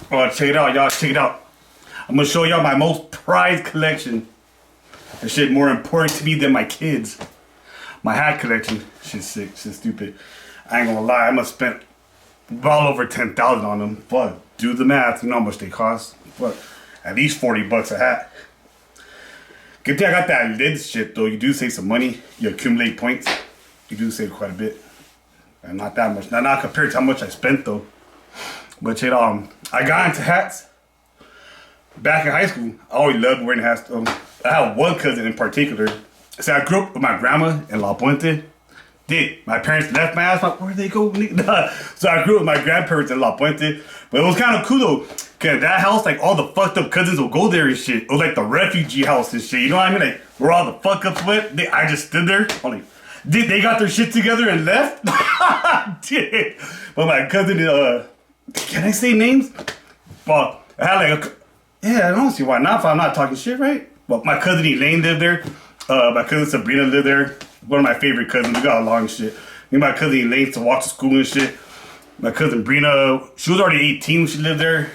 Oh, check it out, y'all. Check it out. I'm gonna show y'all my most prized collection. That shit more important to me than my kids. My hat collection. Shit's sick. Shit's stupid. I ain't gonna lie. I must spent well over 10,000 on them. But do the math. You know how much they cost. But at least 40 bucks a hat. Good thing I got that lid shit though. You do save some money. You accumulate points. You do save quite a bit. And not that much. Not compared to how much I spent though. But shit, I got into hats back in high school. I always loved wearing hats. I have one cousin in particular. So I grew up with my grandma in La Puente. My parents left my ass. Like, where'd they go? So I grew up with my grandparents in La Puente. But it was kind of cool though. Cause that house, like all the fucked up cousins will go there and shit. It was like the refugee house and shit. You know what I mean? Like where all the fuck ups went. I just stood there. I'm like, they got their shit together and left? But my cousin, can I say names? Well, I had like I don't see why not if I'm not talking shit, right? But my cousin Elaine lived there. My cousin Sabrina lived there. One of my favorite cousins. We got along and shit. Me and my cousin Elaine used to walk to school and shit. My cousin Brina, she was already 18 when she lived there.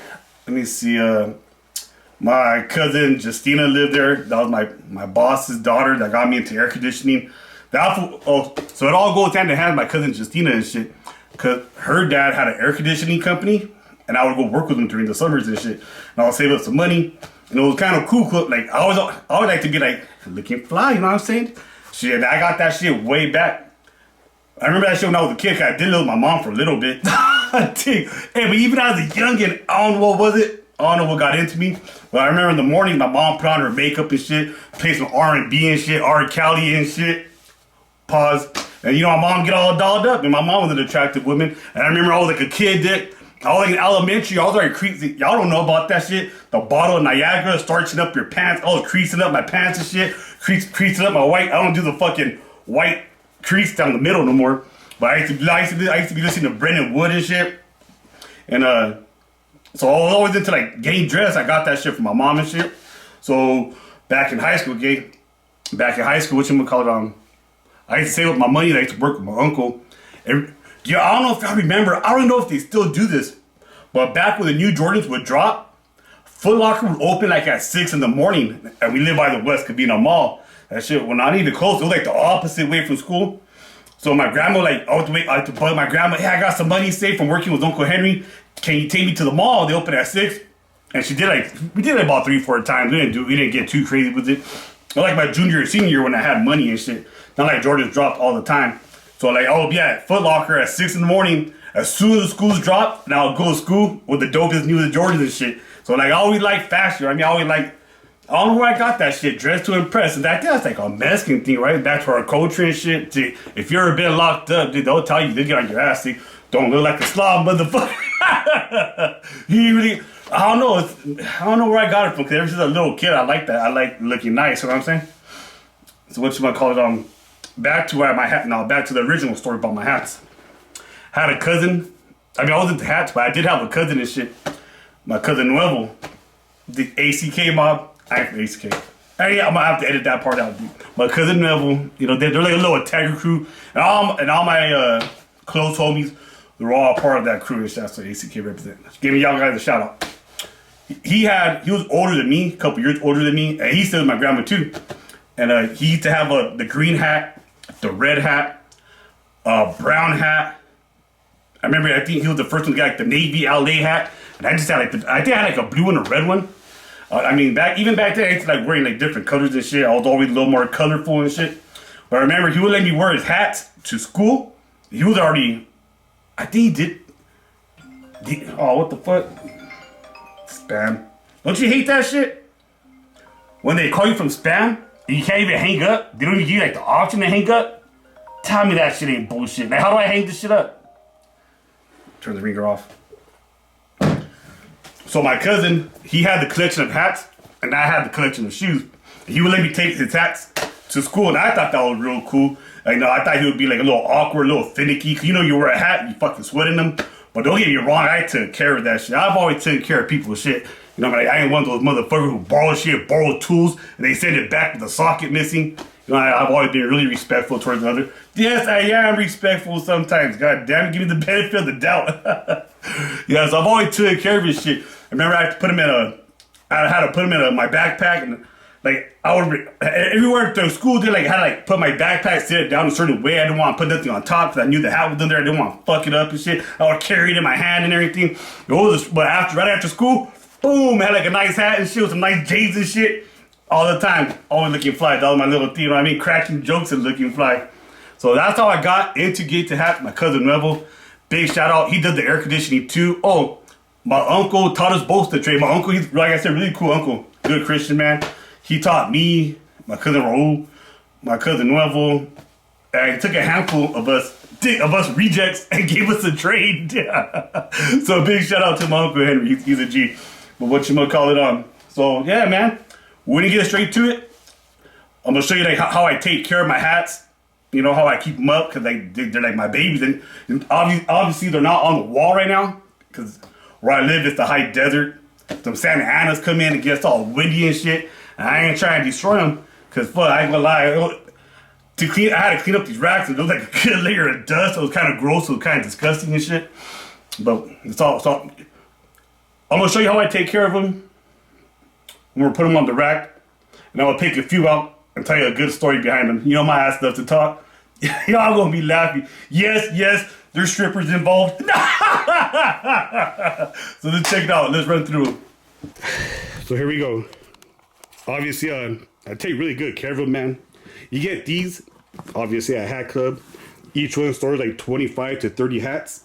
Let me see. My cousin Justina lived there. That was my boss's daughter that got me into air conditioning. So it all goes hand in hand with my cousin Justina and shit. Cause her dad had an air conditioning company, and I would go work with him during the summers and shit. And I would save up some money, and it was kind of cool. Like I always like to get like looking fly. You know what I'm saying? Shit, I got that shit way back. I remember that shit when I was a kid. Cause I did live with my mom for a little bit. Hey, but even as a youngin', I don't know what was it. I don't know what got into me. But I remember in the morning, my mom put on her makeup and shit, play some R&B and shit, R. Kelly and shit. Pause. And you know, my mom get all dolled up, and my mom was an attractive woman. And I remember I was like a kid that I was like in elementary. I was already creasing. Y'all don't know about that shit. The bottle of Niagara starching up your pants. I was creasing up my pants and shit. Creasing up my white. I don't do the fucking white crease down the middle no more. But I used to be listening to Brendan Wood and shit. And so I was always into like getting dressed. I got that shit from my mom and shit. So back in high school, whatchamacallit, I used to save up my money and I used to work with my uncle. And I don't know if I remember, I don't know if they still do this, but back when the new Jordans would drop, Foot Locker would open like at 6 in the morning, and we live by the West Covina Mall. That shit, when I needed close, it was like the opposite way from school. So my grandma, I had to bug my grandma, hey, I got some money saved from working with Uncle Henry. Can you take me to the mall? They open at 6. And we did it about 3-4 times. We didn't get too crazy with it. Like my junior or senior year when I had money and shit. Not like Jordans dropped all the time. So like, I would be at Foot Locker at 6 in the morning. As soon as the schools drop, and I would go to school with the dopest new Jordans and shit. So like, I always like fashion. I don't know where I got that shit. Dressed to impress. And that's like a Mexican thing, right? Back to our culture and shit. If you're a bit locked up, dude, they'll tell you, they get on your ass. They don't look like a slob, motherfucker. I don't know where I got it from. Cause ever since a little kid, I like that. I like looking nice. You know what I'm saying? So whatchamacallit, back to the original story about my hats. Had a cousin. I was into hats, but I did have a cousin and shit. My cousin Nuevo, the ACK mob. I ain't from ACK. I'm gonna have to edit that part out, dude. My cousin Nuevo, they're like a little attacker crew, and all my close homies, they're all part of that crew and shit. So ACK represent. Giving y'all guys a shout out. He was older than me, a couple years older than me, and he stayed with my grandma too. And he used to have the green hat, the red hat, brown hat. I think he was the first one to get like the Navy LA hat. And I just had I think I had like a blue and a red one. Even back then, I used to like wearing like different colors and shit. I was always a little more colorful and shit. But I remember he would let me wear his hats to school. He was already, I think he did. Oh, what the fuck? Spam. Don't you hate that shit? When they call you from spam, and you can't even hang up. They don't even give you like the option to hang up. Tell me that shit ain't bullshit. Like, how do I hang this shit up? Turn the ringer off. So my cousin, he had the collection of hats, and I had the collection of shoes. He would let me take his hats to school, and I thought that was real cool. Like, I thought he would be like a little awkward, a little finicky. Cause you wear a hat, you fucking sweat in them. But don't get me wrong, I took care of that shit. I've always taken care of people's shit. I ain't one of those motherfuckers who borrow shit, borrow tools, and they send it back with the socket missing. I've always been really respectful towards the other. Yes, I am respectful sometimes. God damn it, give me the benefit of the doubt. So I've always taken care of his shit. remember I had to put them I had to put them in my backpack, and like I would everywhere to school. They like had to like put my backpack, sit it down a certain way. I didn't want to put nothing on top because I knew the hat was in there. I didn't want to fuck it up and shit. I would carry it in my hand and everything. But right after school, boom, I had like a nice hat and shit with some nice J's and shit. All the time, always looking fly. That was my little thing, you know what I mean? Cracking jokes and looking fly. So that's how I got into Gator Hats. My cousin Revel, big shout out. He did the air conditioning too. Oh, my uncle taught us both the trade. My uncle, he's, like I said, really cool uncle. Good Christian man. He taught me, my cousin Raul, my cousin Revel. And he took a handful of us rejects and gave us a trade. So big shout out to my uncle Henry. He's a G. But what you gonna call it on? So yeah, man. We're gonna get straight to it. I'm gonna show you like how I take care of my hats. You know how I keep them up because they're like my babies, and obviously they're not on the wall right now because where I live it's the high desert. Some Santa Anas come in and gets all windy and shit, and I ain't trying to destroy them because fuck, I ain't gonna lie. I had to clean up these racks and there was like a good layer of dust. It was kind of gross, it was kind of disgusting and shit. But it's all. I'm gonna show you how I take care of them. I'm gonna put them on the rack, and I'm gonna pick a few out and tell you a good story behind them. You know my ass loves to talk. Y'all gonna be laughing. Yes, there's strippers involved. So let's check it out. Let's run through them. So here we go. Obviously, I take really good care of them, man. You get these, obviously, at Hat Club. Each one stores like 25 to 30 hats.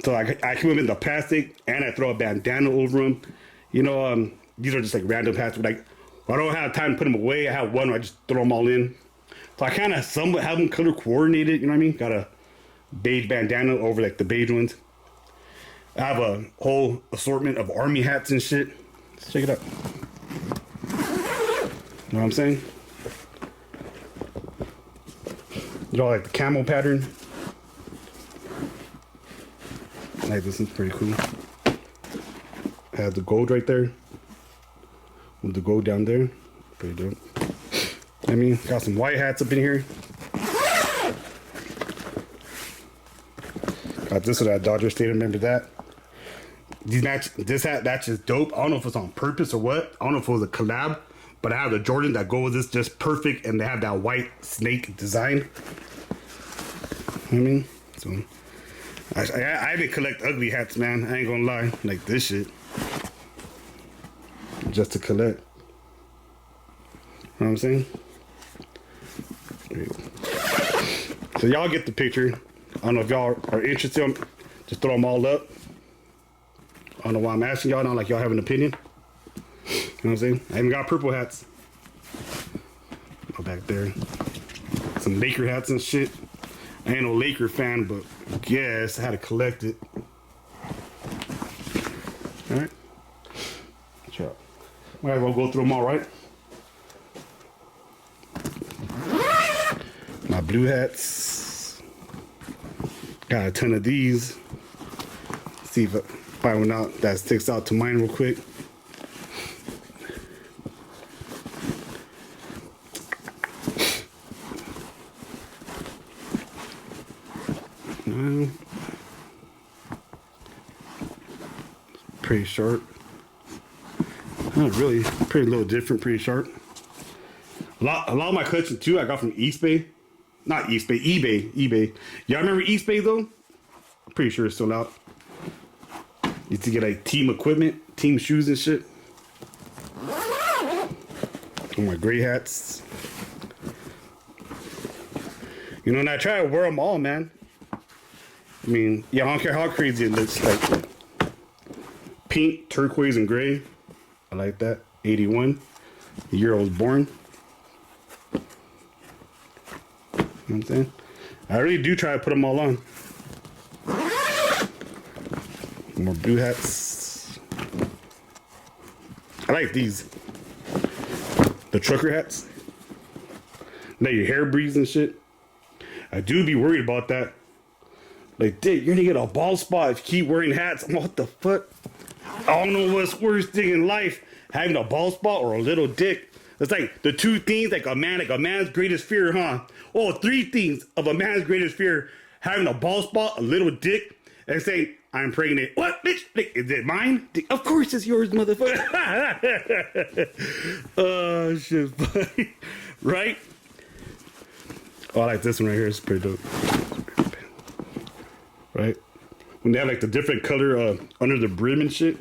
So I keep them in the plastic, and I throw a bandana over them. You know, these are just like random hats. But like, I don't have time to put them away. I have one where I just throw them all in. So I kind of somewhat have them color coordinated. You know what I mean? Got a beige bandana over like the beige ones. I have a whole assortment of army hats and shit. Let's check it out. You know what I'm saying? You all like the camel pattern. Like this is pretty cool. I have the gold right there. With the gold down there. Pretty dope. I mean, got some white hats up in here. Got this one at Dodger Stadium, remember that? This hat matches dope. I don't know if it's on purpose or what. I don't know if it was a collab. But I have the Jordan that go with this just perfect. And they have that white snake design. You know what I mean? So, I even collect ugly hats, man. I ain't gonna lie. Like this shit. Just to collect. You know what I'm saying? So y'all get the picture. I don't know if y'all are interested. Just throw them all up. I don't know why I'm asking y'all. Not like y'all have an opinion. You know what I'm saying? I even got purple hats. Go back there. Some Laker hats and shit. I ain't no Laker fan, but I guess I had to collect it. Alright. Sure. Might as well go through them all, right? My blue hats. Got a ton of these. See if I find one out that sticks out to mine real quick. Pretty sharp. Not really. Pretty little different. Pretty sharp. A lot of my collection too I got from East Bay. Not East Bay. eBay. Y'all remember East Bay though? I'm pretty sure it's still out. You used to get like team equipment, team shoes and shit. All my gray hats. You know, and I try to wear them all, man. I mean, yeah, I don't care how crazy it looks. Like pink, turquoise, and gray. I like that. 81. The year I was born. You know what I'm saying? I really do try to put them all on. More blue hats. I like these. The trucker hats. Let your hair breathe and shit. I do be worried about that. Like, Dick, you're gonna get a bald spot if you keep wearing hats. What the fuck? I don't know what's worse thing in life, having a bald spot or a little dick. It's like the two things, like a man's greatest fear, huh? Oh, three things of a man's greatest fear: having a bald spot, a little dick, and saying I'm pregnant. What, bitch? Is it mine? Of course it's yours, motherfucker. Oh, shit, funny. Right? Oh, I like this one right here. It's pretty dope. Right? When they have like the different color under the brim and shit.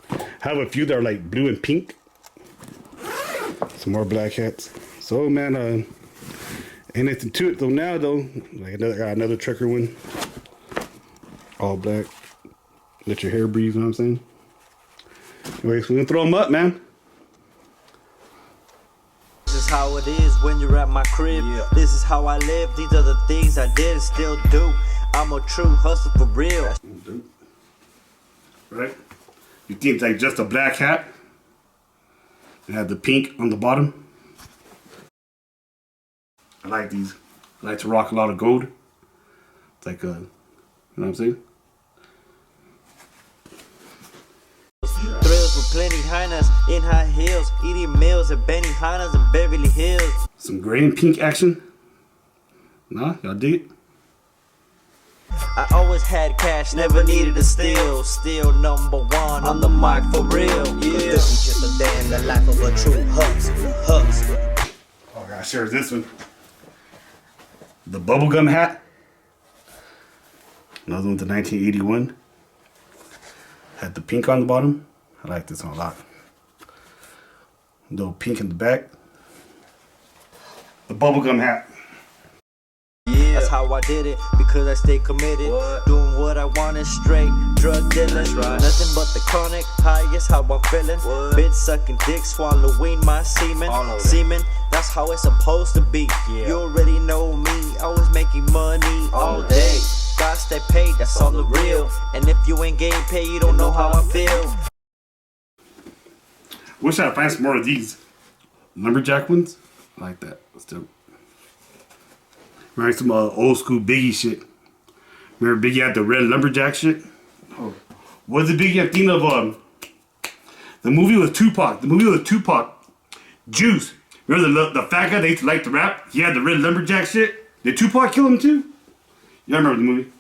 I have a few that are like blue and pink. Some more black hats. So, man, ain't anything to it though now, though. Like another trucker one. All black. Let your hair breathe, you know what I'm saying? Anyways, we're gonna throw them up, man. This is how it is when you're at my crib. Yeah. This is how I live. These are the things I did and still do. I'm a true hustler for real. Right? You think it's like just a black hat? It had the pink on the bottom. I like these. I like to rock a lot of gold. It's like you know what I'm saying? Thrills with plenty highness in high heels, eating meals at Benny Hanna's in Beverly Hills. Some gray and pink action. Nah, y'all dig it? I always had cash, never needed to steal. Still number one on the mic for real. Yeah. This is just a day in the life of a true hustler. Oh, I gotta share this one. The bubblegum hat. Another one to 1981. Had the pink on the bottom. I like this one a lot. Little pink in the back. The bubblegum hat. Yeah, that's how I did it, because I stay committed. Doing what I wanted, straight drug dealing. Right. Nothing but the chronic, high is how I'm feeling. Bitch sucking dick, swallowing my semen. That's how it's supposed to be. Yeah. You already know me, always making money all day. Gotta stay paid, that's all the real. And if you ain't getting paid, you don't know how I feel. Wish I'd find some more of these lumberjack ones. I like that. Let's do it. Remember some old school Biggie shit. Remember Biggie had the red lumberjack shit? Oh. What did Biggie have thinking of? The movie with Tupac. Juice. Remember the fat guy that used to like to rap? He had the red lumberjack shit. Did Tupac kill him too? Y'all remember the movie?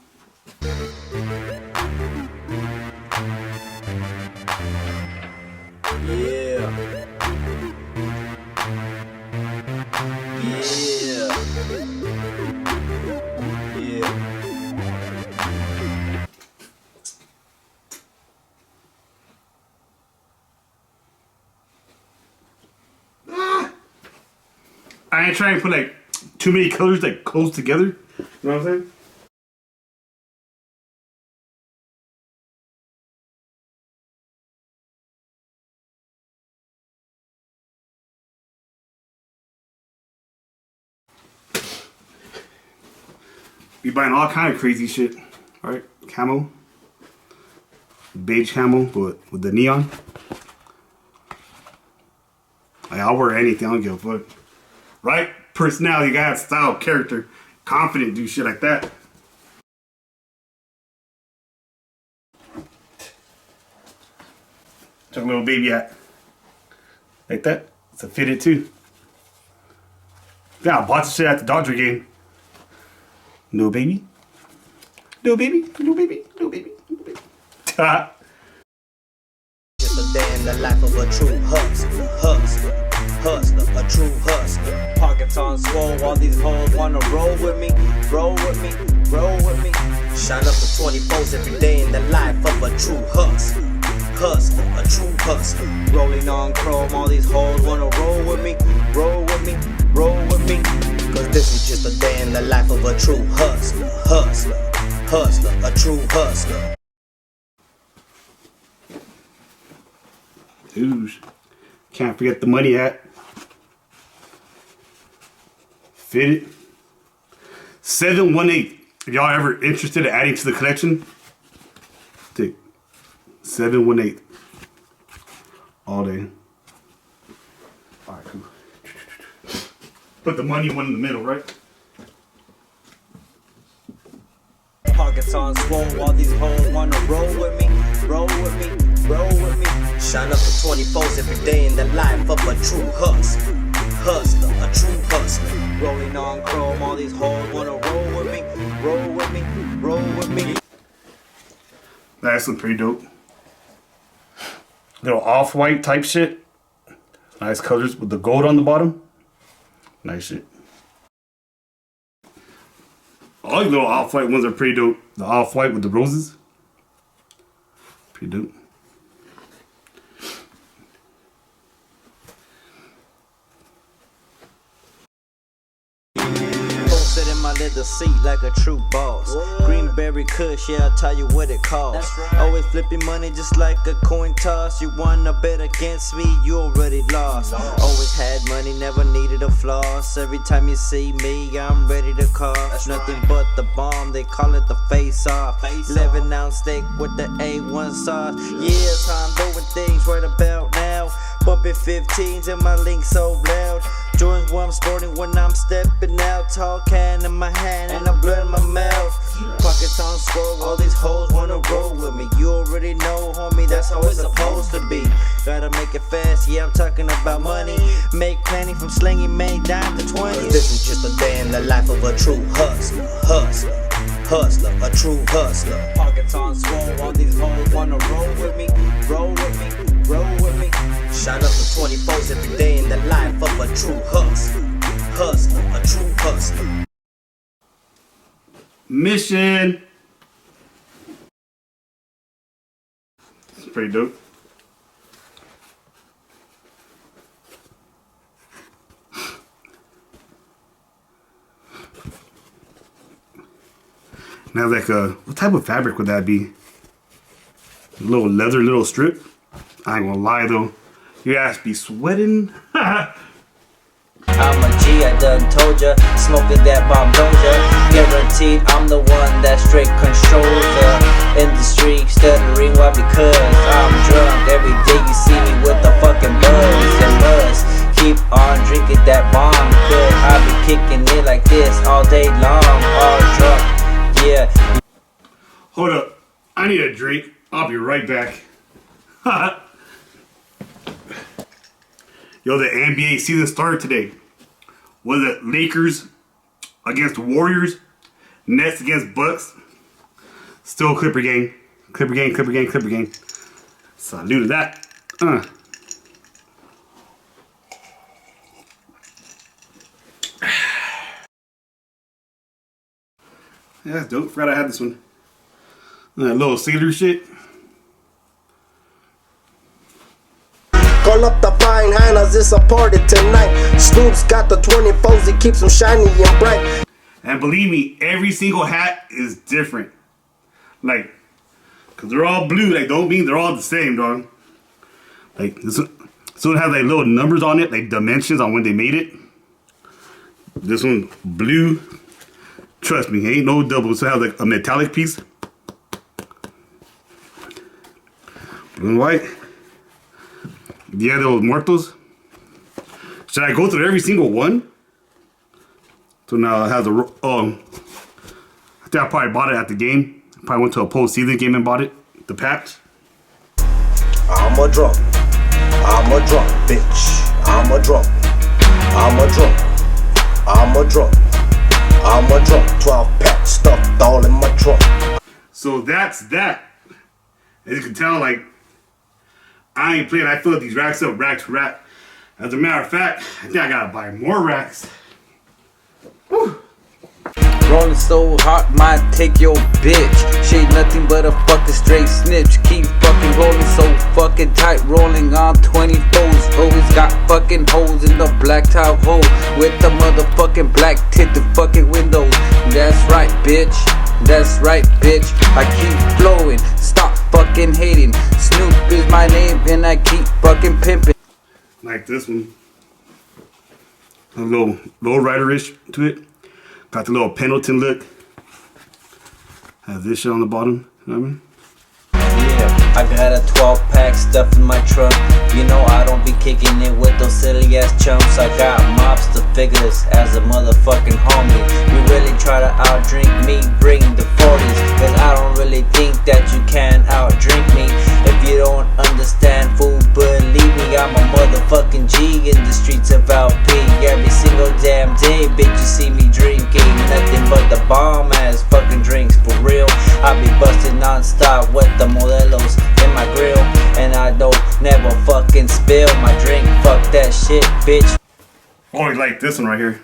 I ain't trying to put like too many colors like close together. You know what I'm saying? Be buying all kind of crazy shit. Alright, camo. Beige camo with the neon. Like, I'll wear anything, I don't give a fuck. Right? Personality, guy, style, character, confident, do shit like that. Took a little baby hat. Like that. It's a fitted too. Yeah, I bought this shit at the Dodger game. No baby. No baby. No baby. No baby. No baby. Just a day in the life of a true hustler, a true hustler. Pockets on swole, all these hoes wanna roll with me. Shine up to 24s every day in the life of a true hustler, a true hustler. Rolling on chrome, all these hoes wanna roll with me. Cause this is just a day in the life of a true hustler, a true hustler. Dude, can't forget the money hat. Fitted. 718. If y'all ever interested in adding to the collection, take 718. All day. Alright, cool. Put the money one in the middle, right? Pockets on swole, all these hoes wanna roll with me. Shine up to 24s every day in the life of a true hustler, a true hustler. Rolling on chrome, all these hoes wanna roll with me. That's some pretty dope. Little off-white type shit. Nice colors with the gold on the bottom. Nice shit. All these little off-white ones are pretty dope. The off-white with the roses. Pretty dope. Sit in my leather seat like a true boss. Greenberry Kush, yeah, I'll tell you what it costs. Right. Always flipping money just like a coin toss. You wanna bet against me, you already lost. Always had money, never needed a floss. Every time you see me, I'm ready to cost. Nothing but the bomb, they call it the face off. 11-ounce steak with the A1 sauce. Yeah, it's how I'm doing things right about now. Bumping 15s and my link so loud. Joins what I'm sporting when I'm stepping out. Tall can in my hand and I'm blowing my mouth. Pockets on swole, all these hoes wanna roll with me. You already know, homie, that's how it's supposed to be. Gotta make it fast, yeah, I'm talking about money. Make plenty from slinging made down to 20. This is just a day in the life of a true hustler. Hustler, a true hustler. Pockets on swole, all these hoes wanna roll with me. Roll with me, roll with me. Shout out to 24s every day in the life of a true hustler. A true hustler. Mission. It's pretty dope. Now, like, what type of fabric would that be? A little leather, little strip. I ain't gonna lie though, your ass be sweating. I'm a G, I done told ya. Smoking that bomb doja. Guaranteed I'm the one that straight controls the industry. Stuttering, why? Because I'm drunk. Every day you see me with the fucking buzz. And must keep on drinking that bomb. Because I be kicking it like this all day long. All drunk, yeah. Hold up, I need a drink. I'll be right back. Yo, the NBA season started today. Was it Lakers against Warriors? Nets against Bucks? Still Clipper gang. Clipper gang, Clipper gang, Clipper gang. Salute to that. Yeah, that's dope. Forgot I had this one. That little Sailor shit. Call up the fine Hinas, it's a party tonight. Snoop's got the 24s, he keeps them shiny and bright. And believe me, every single hat is different. Like, cause they're all blue, like don't mean they're all the same, dog. Like this one has like little numbers on it, like dimensions on when they made it. This one blue. Trust me, ain't no double. So it has like a metallic piece. Blue and white. Dia de los Muertos. Should I go through every single one? So now it has a I think I probably bought it at the game. Probably went to a postseason game and bought it. The patch. I'm a drunk, bitch. I'm a drunk, I'm a drunk. 12 pack stuffed all in my trunk. So that's that. As you can tell, like, I ain't playing. I fill up these racks up, rack to rack. As a matter of fact, I think I gotta buy more racks. Whew. Rolling so hot, might take your bitch. She ain't nothing but a fucking straight snitch. Keep fucking rolling so fucking tight, rolling on 24s. Always got fucking holes in the black top hole with the motherfucking black tinted fucking windows. That's right, bitch. That's right, bitch. I keep flowing. Stop fucking hating. Snoop is my name, and I keep fucking pimping. Like this one. A little lowrider-ish to it. Got the little Pendleton look. Has this shit on the bottom. You know what I mean? Yeah, I got a 12 pack stuffed in my trunk. You know I don't be kicking it with those silly ass chumps. I got mobster figures as a motherfucking homie. You really try to outdrink me, bring the 40s. Cause I don't really think that you can outdrink me. If you don't understand, fool, believe me, I'm a motherfucking G in the streets of LP. Every single damn day, bitch, you see me drinking nothing but the bomb ass fucking drinks for real. I be busting non-stop with the never fucking spill my drink. Fuck that shit, bitch. Oh, I like this one right here.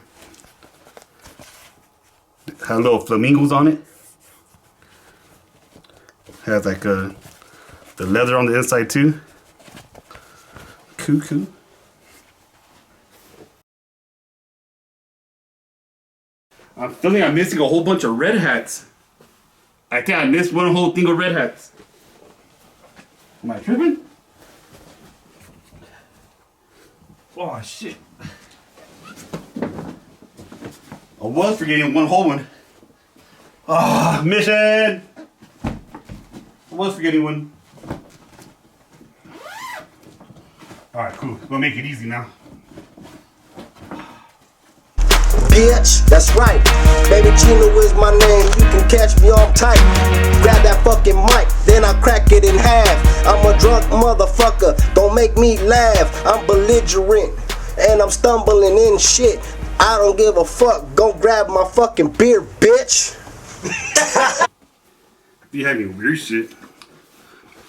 Has little flamingos on it. Has like the leather on the inside too. Cool. I'm feeling I'm missing a whole bunch of red hats. I think I missed one whole thing of red hats. Am I tripping? Oh shit. I was forgetting one whole one. Ah, mission! I was forgetting one. Alright, cool. Gonna make it easy now. Bitch, that's right. Baby Gino is my name. You can catch me on tight. Grab that fucking mic, then I crack it in half. I'm a drunk motherfucker, don't make me laugh. I'm belligerent, and I'm stumbling in shit. I don't give a fuck, go grab my fucking beer, bitch. You having weird shit.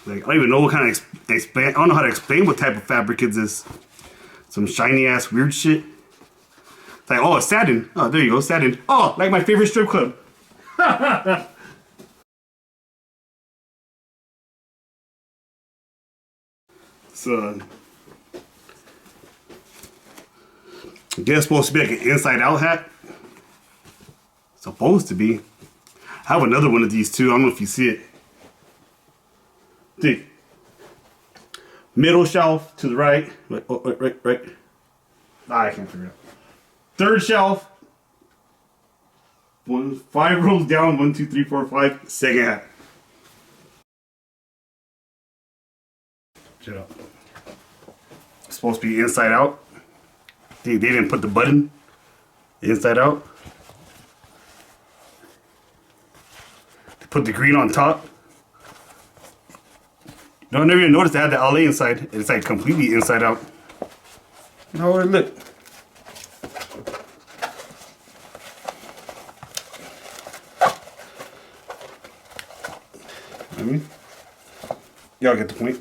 Like, I don't even know what kind of explain. I don't know how to explain what type of fabric is this. Some shiny ass weird shit. It's like, oh, it's satin. Oh, there you go, satin. Oh, like my favorite strip club. So, I guess it's supposed to be like an inside out hat. Supposed to be. I have another one of these too. I don't know if you see it. See. Middle shelf to the right. Right. Ah, I can't figure it out. Third shelf. 5 rows down. 1, 2, 3, 4, 5. Second hat. Shut up. It's supposed to be inside out. They didn't put the button inside out. They put the green on top. No, I never even noticed they had the LA inside. It's like completely inside out. Oh, look. I mean, y'all get the point.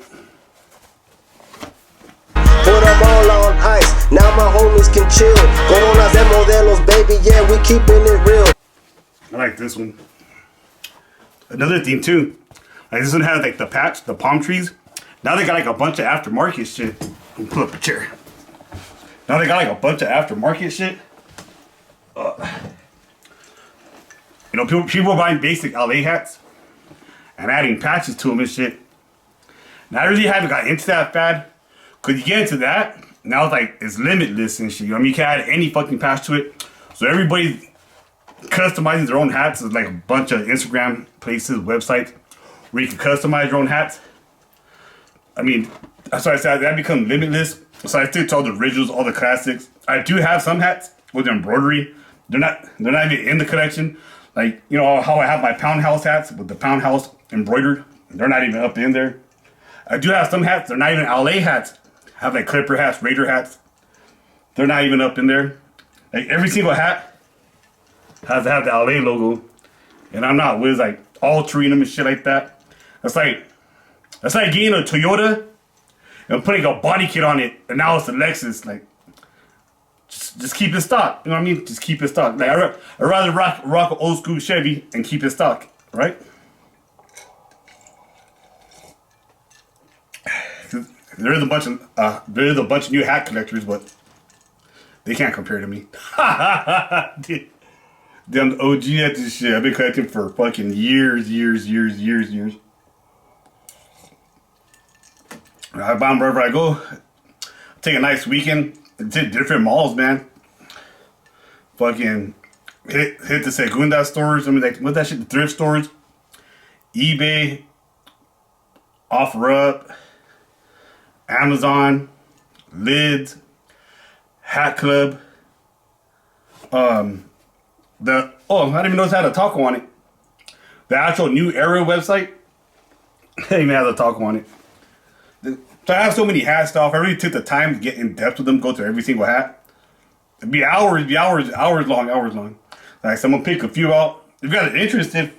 Put them all on ice, now my homies can chill. Coronas and modelos, baby, yeah, we keeping it real. I like this one. Another theme too. Like this one has like the patch, the palm trees. Now they got like a bunch of aftermarket shit. Let me pull up a chair. Now they got like a bunch of aftermarket shit. You know, people are buying basic LA hats and adding patches to them and shit. Now I really haven't got into that fad. Cause you get into that, now it's like it's limitless and shit. You know what I mean? You can add any fucking patch to it. So everybody's customizing their own hats. There's like a bunch of Instagram places, websites where you can customize your own hats. I mean, that's why I said that become limitless. So I still tell the originals, all the classics. I do have some hats with embroidery. They're not even in the collection. Like, you know how I have my Pound House hats with the Pound House embroidered. They're not even up in there. I do have some hats. They're not even LA hats. I have like Clipper hats, Raider hats. They're not even up in there. Like every single hat has to have the LA logo. And I'm not with like altering them and shit like that. That's like getting a Toyota and putting a body kit on it, and now it's a Lexus. Like, just keep it stock. You know what I mean? Just keep it stock. Like I'd rather rock an old school Chevy and keep it stock, right? There's a bunch of new hat collectors, but they can't compare to me. Damn OG at this shit. I've been collecting for fucking years. I buy them wherever I go. Take a nice weekend. Hit different malls, man. Fucking hit the Segunda stores. I mean, like, what's that shit? The thrift stores. eBay. OfferUp. Amazon. Lids. Hat Club. I didn't even know how to taco on it. The actual New Era website. I didn't even have the taco on it. So I have so many hat stuff. I really took the time to get in depth with them, go through every single hat. It'd be hours long. Like someone pick a few out. If you got an interest in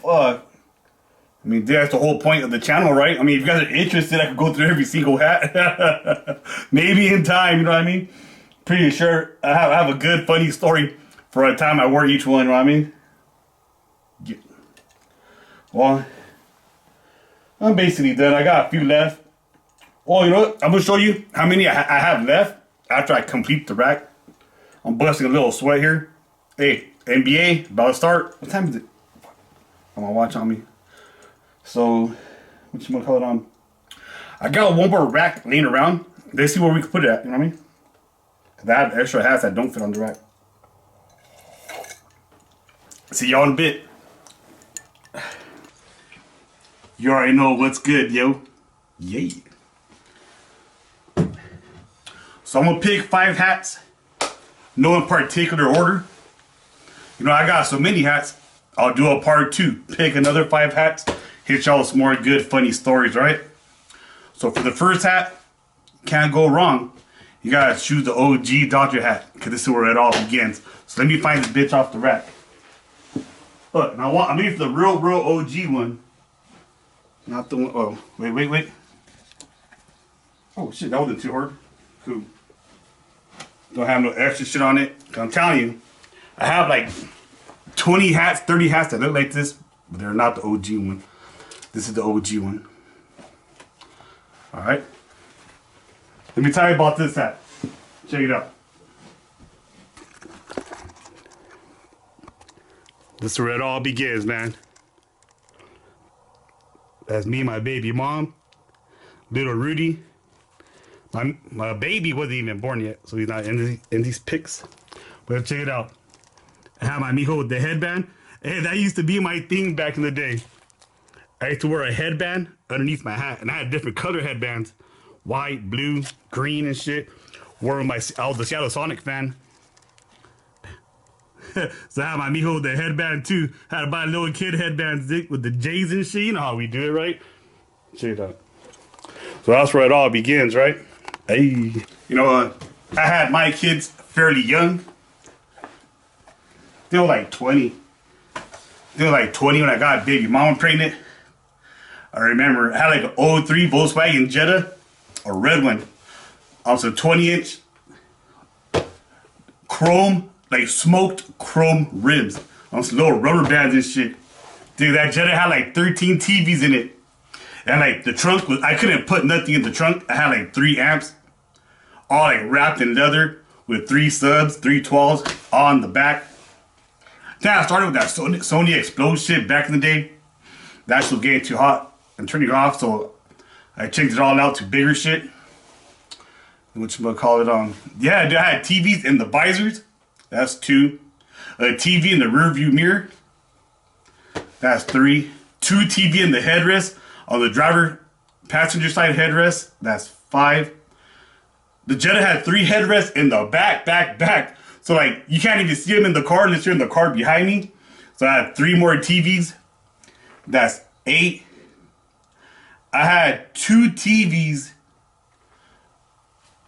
I mean, that's the whole point of the channel, right? I mean, if you guys are interested, I could go through every single hat. Maybe in time, you know what I mean? Pretty sure I have a good, funny story for a time I wore each one, you know what I mean? Yeah. Well, I'm basically done. I got a few left. Well, you know what? I'm going to show you how many I have left after I complete the rack. I'm busting a little sweat here. Hey, NBA, about to start. What time is it? I'm going to watch on me. So, what you gonna call it on? I got one more rack laying around. Let's see where we can put it at, you know what I mean? Cause I have extra hats that don't fit on the rack. See y'all in a bit. You already know what's good, yo. Yeah. So I'm gonna pick 5 hats. No in particular order. You know, I got so many hats. I'll do a part 2. Pick another 5 hats. Hit y'all with some more good, funny stories, right? So for the first hat, can't go wrong. You gotta choose the OG Dodger hat, because this is where it all begins. So let me find this bitch off the rack. Look, now I'm looking for the real OG one. Not the one, oh, wait. Oh shit, that wasn't too hard. Cool. Don't have no extra shit on it. I'm telling you, I have like 20 hats, 30 hats that look like this, but they're not the OG one. This is the OG one. Alright. Let me tell you about this hat. Check it out. This is where it all begins, man. That's me and my baby mom. Little Rudy. My baby wasn't even born yet, so he's not in these pics. But check it out. I have my mijo with the headband. Hey, that used to be my thing back in the day. I used to wear a headband underneath my hat, and I had different color headbands. White, blue, green, and shit. I was the Seattle Sonic fan. So I had my mijo with the headband too. Had to buy a little kid headbands with the J's and shit. You know how we do it, right? Check it out. So that's where it all begins, right? Hey. You know, I had my kids fairly young. They were like 20. They were like 20 when I got baby mama pregnant. I remember I had like an 03 Volkswagen Jetta, a red one. Also 20-inch chrome, like smoked chrome rims on some little rubber bands and shit. Dude, that Jetta had like 13 TVs in it. And like the trunk was, I couldn't put nothing in the trunk. I had like 3 amps, all like wrapped in leather with 3 subs, 3 12s on the back. Then I started with that Sony Explode shit back in the day. That shit was getting too hot and turning it off, so I changed it all out to bigger shit. Which we'll call it on. Yeah, I had TVs in the visors. That's 2. A TV in the rear view mirror. That's 3. 2 TV in the headrest on the driver passenger side headrest. That's 5. The Jetta had 3 headrests in the back. So like you can't even see them in the car unless you're in the car behind me. So I had 3 more TVs. That's 8. I had 2 TVs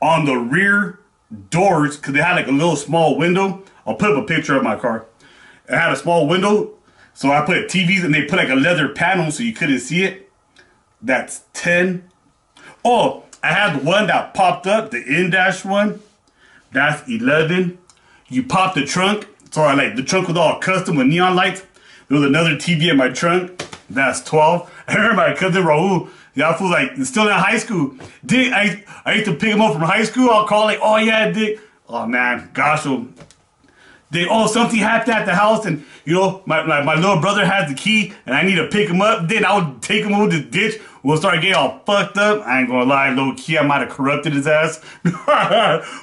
on the rear doors because they had like a little small window. I'll put up a picture of my car. It had a small window, so I put TVs and they put like a leather panel so you couldn't see it. That's 10. Oh, I had the one that popped up, the in-dash one. That's 11. You pop the trunk. So I like the trunk was all custom with neon lights. There was another TV in my trunk. That's 12. I remember my cousin Raul. Y'all fool like still in high school. Dick, I used to pick him up from high school. I'll call like, oh yeah, Dick. Oh man, gosh, Dick. Oh, something happened at the house, and you know my little brother has the key, and I need to pick him up. Then I would take him over to the ditch. We'll start getting all fucked up. I ain't gonna lie, low key, I might have corrupted his ass. But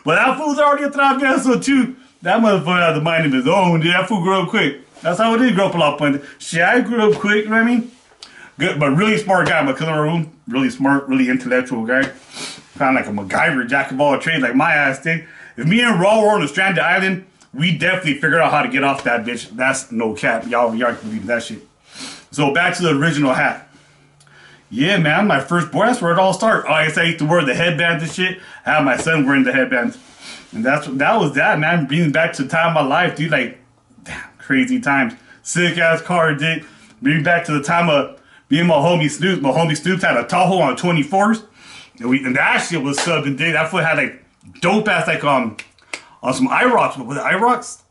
that fool's already a travesso too. That motherfucker has a mind of his own. Dude, that fool grew up quick. That's how it is, grow up a lot of shit, I grew up quick, you know what I mean? Good, but really smart guy. My cousin Raul, really smart, really intellectual guy. Kind of like a MacGyver, jack of all trades, like my ass did. If me and Raul were on a stranded island, we definitely figured out how to get off that bitch. That's no cap. Y'all can believe that shit. So back to the original hat. Yeah, man, my first boy, that's where it all started. Oh, I used to wear the headbands and shit. I had my son wearing the headbands. And that was that, man. Bringing back to the time of my life, dude. Like, damn, crazy times. Sick ass car, dude. Bring back to the time of Me and my homie Snoops had a Tahoe on 24th. And that shit was subbing, dude. That foot had like dope ass like on some IROCs. Was it IROCs?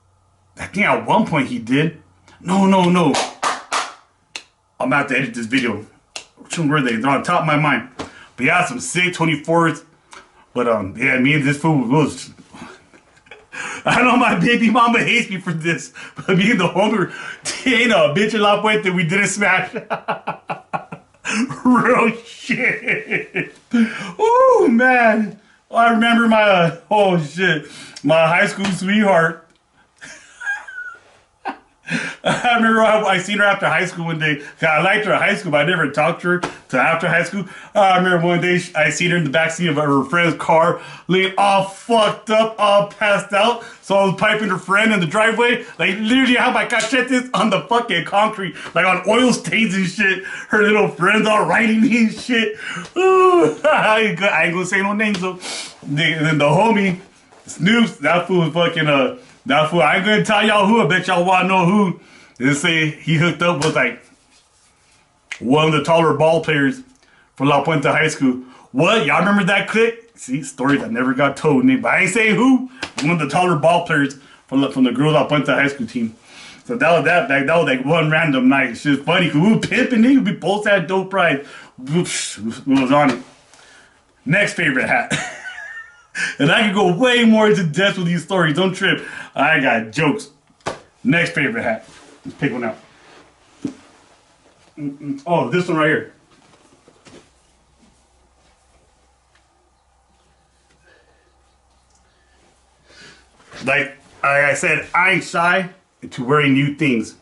I think at one point he did. No. I'm about to edit this video. Which one were they? They're on top of my mind. But yeah, some sick 24th. But yeah, me and this fool was. I know my baby mama hates me for this, but me and the homie, ain't a bitch in La Puente, we didn't smash. Real shit. Oh man. I remember my, my high school sweetheart. I remember I seen her after high school one day. I liked her at high school, but I never talked to her till after high school. I remember one day I seen her in the backseat of her friend's car, laying all fucked up, all passed out. So I was piping her friend in the driveway. Like literally how my cachetes on the fucking concrete, like on oil stains and shit. Her little friends all writing me and shit. Ooh, I ain't gonna say no names though. Then the homie, Snoops, that fool was fucking that fool, I ain't gonna tell y'all who, I bet y'all wanna know who. They say he hooked up with like one of the taller ball players from La Puente High School. What? Y'all remember that clip? See, stories that never got told, Nick. But I ain't saying who. One of the taller ball players from the girls La Puente High School team. So that was like one random night. It's just funny because we were pimping, nigga. We both had dope pride. We was on it. Next favorite hat. And I can go way more into depth with these stories. Don't trip. I got jokes. Next favorite hat. Let's pick one out. Oh, this one right here. Like I said, I ain't shy into wearing new things.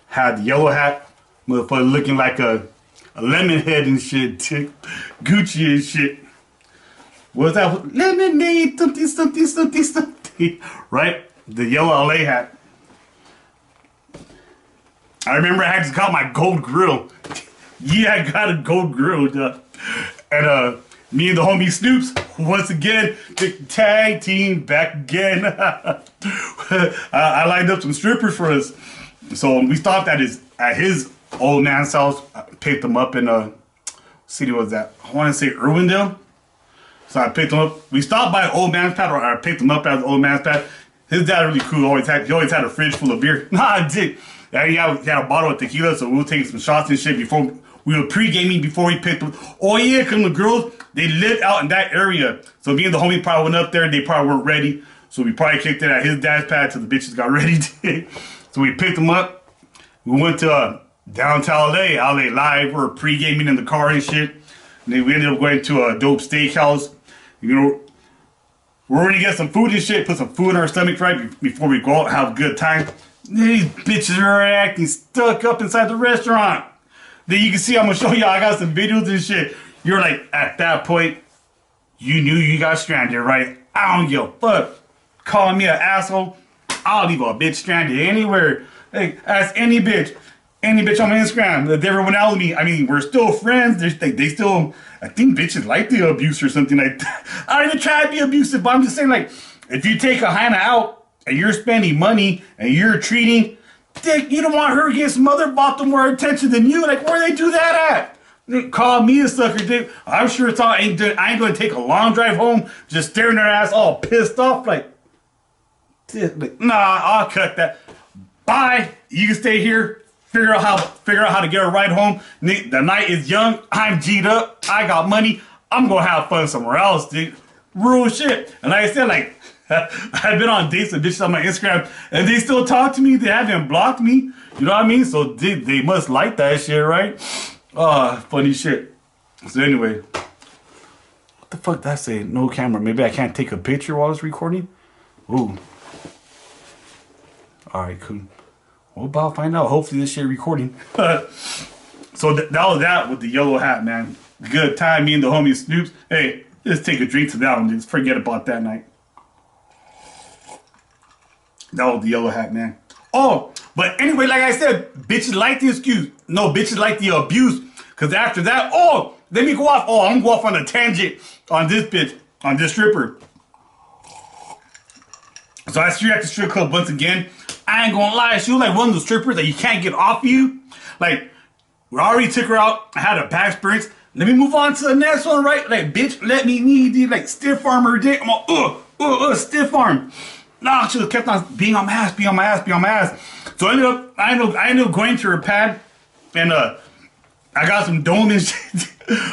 Had the yellow hat, motherfucker looking like a lemon head and shit. Gucci and shit. What's that? Lemonade, something. Right? The yellow LA hat. I remember I had to got my gold grill. Yeah, I got a gold grill. And me and the homie Snoops, once again, the tag team back again. I lined up some strippers for us. So we stopped at his old man's house. I picked them up in what city was that? I want to say Irwindale. So I picked him up. We stopped by Old Man's Pad, or I picked him up at the Old Man's Pad. His dad really cool. He always had a fridge full of beer. Nah, I did. Yeah, he had a bottle of tequila, so we were taking some shots and shit before we were pre-gaming before he picked him. Oh yeah, because the girls, they lived out in that area. So me and the homie probably went up there. They probably weren't ready. So we probably kicked it at his dad's pad till the bitches got ready. So we picked him up. We went to downtown LA Live. We were pre-gaming in the car and shit. And then we ended up going to a dope steakhouse. You know, we're gonna get some food and shit, put some food in our stomachs right before we go out and have a good time. These bitches are acting stuck up inside the restaurant. Then you can see, I'm gonna show y'all, I got some videos and shit. You're like, at that point, you knew you got stranded, right? I don't give a fuck. Calling me an asshole, I'll leave a bitch stranded anywhere. Hey, ask any bitch on my Instagram that ever went out with me. I mean, we're still friends. They still, I think bitches like the abuse or something like that. I don't even try to be abusive, but I'm just saying, like, if you take a hyena out and you're spending money and you're treating, dick, you don't want her to get some other bottom more attention than you. Like, where they do that at? They call me a sucker, dick. I'm sure it's all, I ain't going to take a long drive home just staring their ass all pissed off. Like, nah, I'll cut that. Bye. You can stay here. Figure out how to get a ride home. The night is young. I'm G'd up. I got money. I'm gonna have fun somewhere else, dude. Real shit. And like I said, like I've been on dates with bitches on my Instagram, and they still talk to me. They haven't blocked me. You know what I mean? So they must like that shit, right? Funny shit. So anyway, what the fuck did I say? No camera. Maybe I can't take a picture while it's recording. Ooh. All right, cool. We'll about find out. Hopefully this shit recording. So that was that with the yellow hat, man. Good time, me and the homie Snoops. Hey, let's take a drink to that one. Just forget about that night. That was the yellow hat, man. Oh, but anyway, like I said, bitches like the excuse. No, bitches like the abuse. Because after that, let me go off. I'm going to go off on a tangent on this bitch, on this stripper. So I see her at the strip club once again. I ain't gonna lie, she was like one of the strippers that you can't get off you. Like, We already took her out. I had a bad experience. Let me move on to the next one, right? Like, bitch, let me need you, like, stiff arm her dick. I'm all, stiff arm. Nah, she just kept on being on my ass, being on my ass, being on my ass. So I ended up going to her pad, and I got some dome and shit.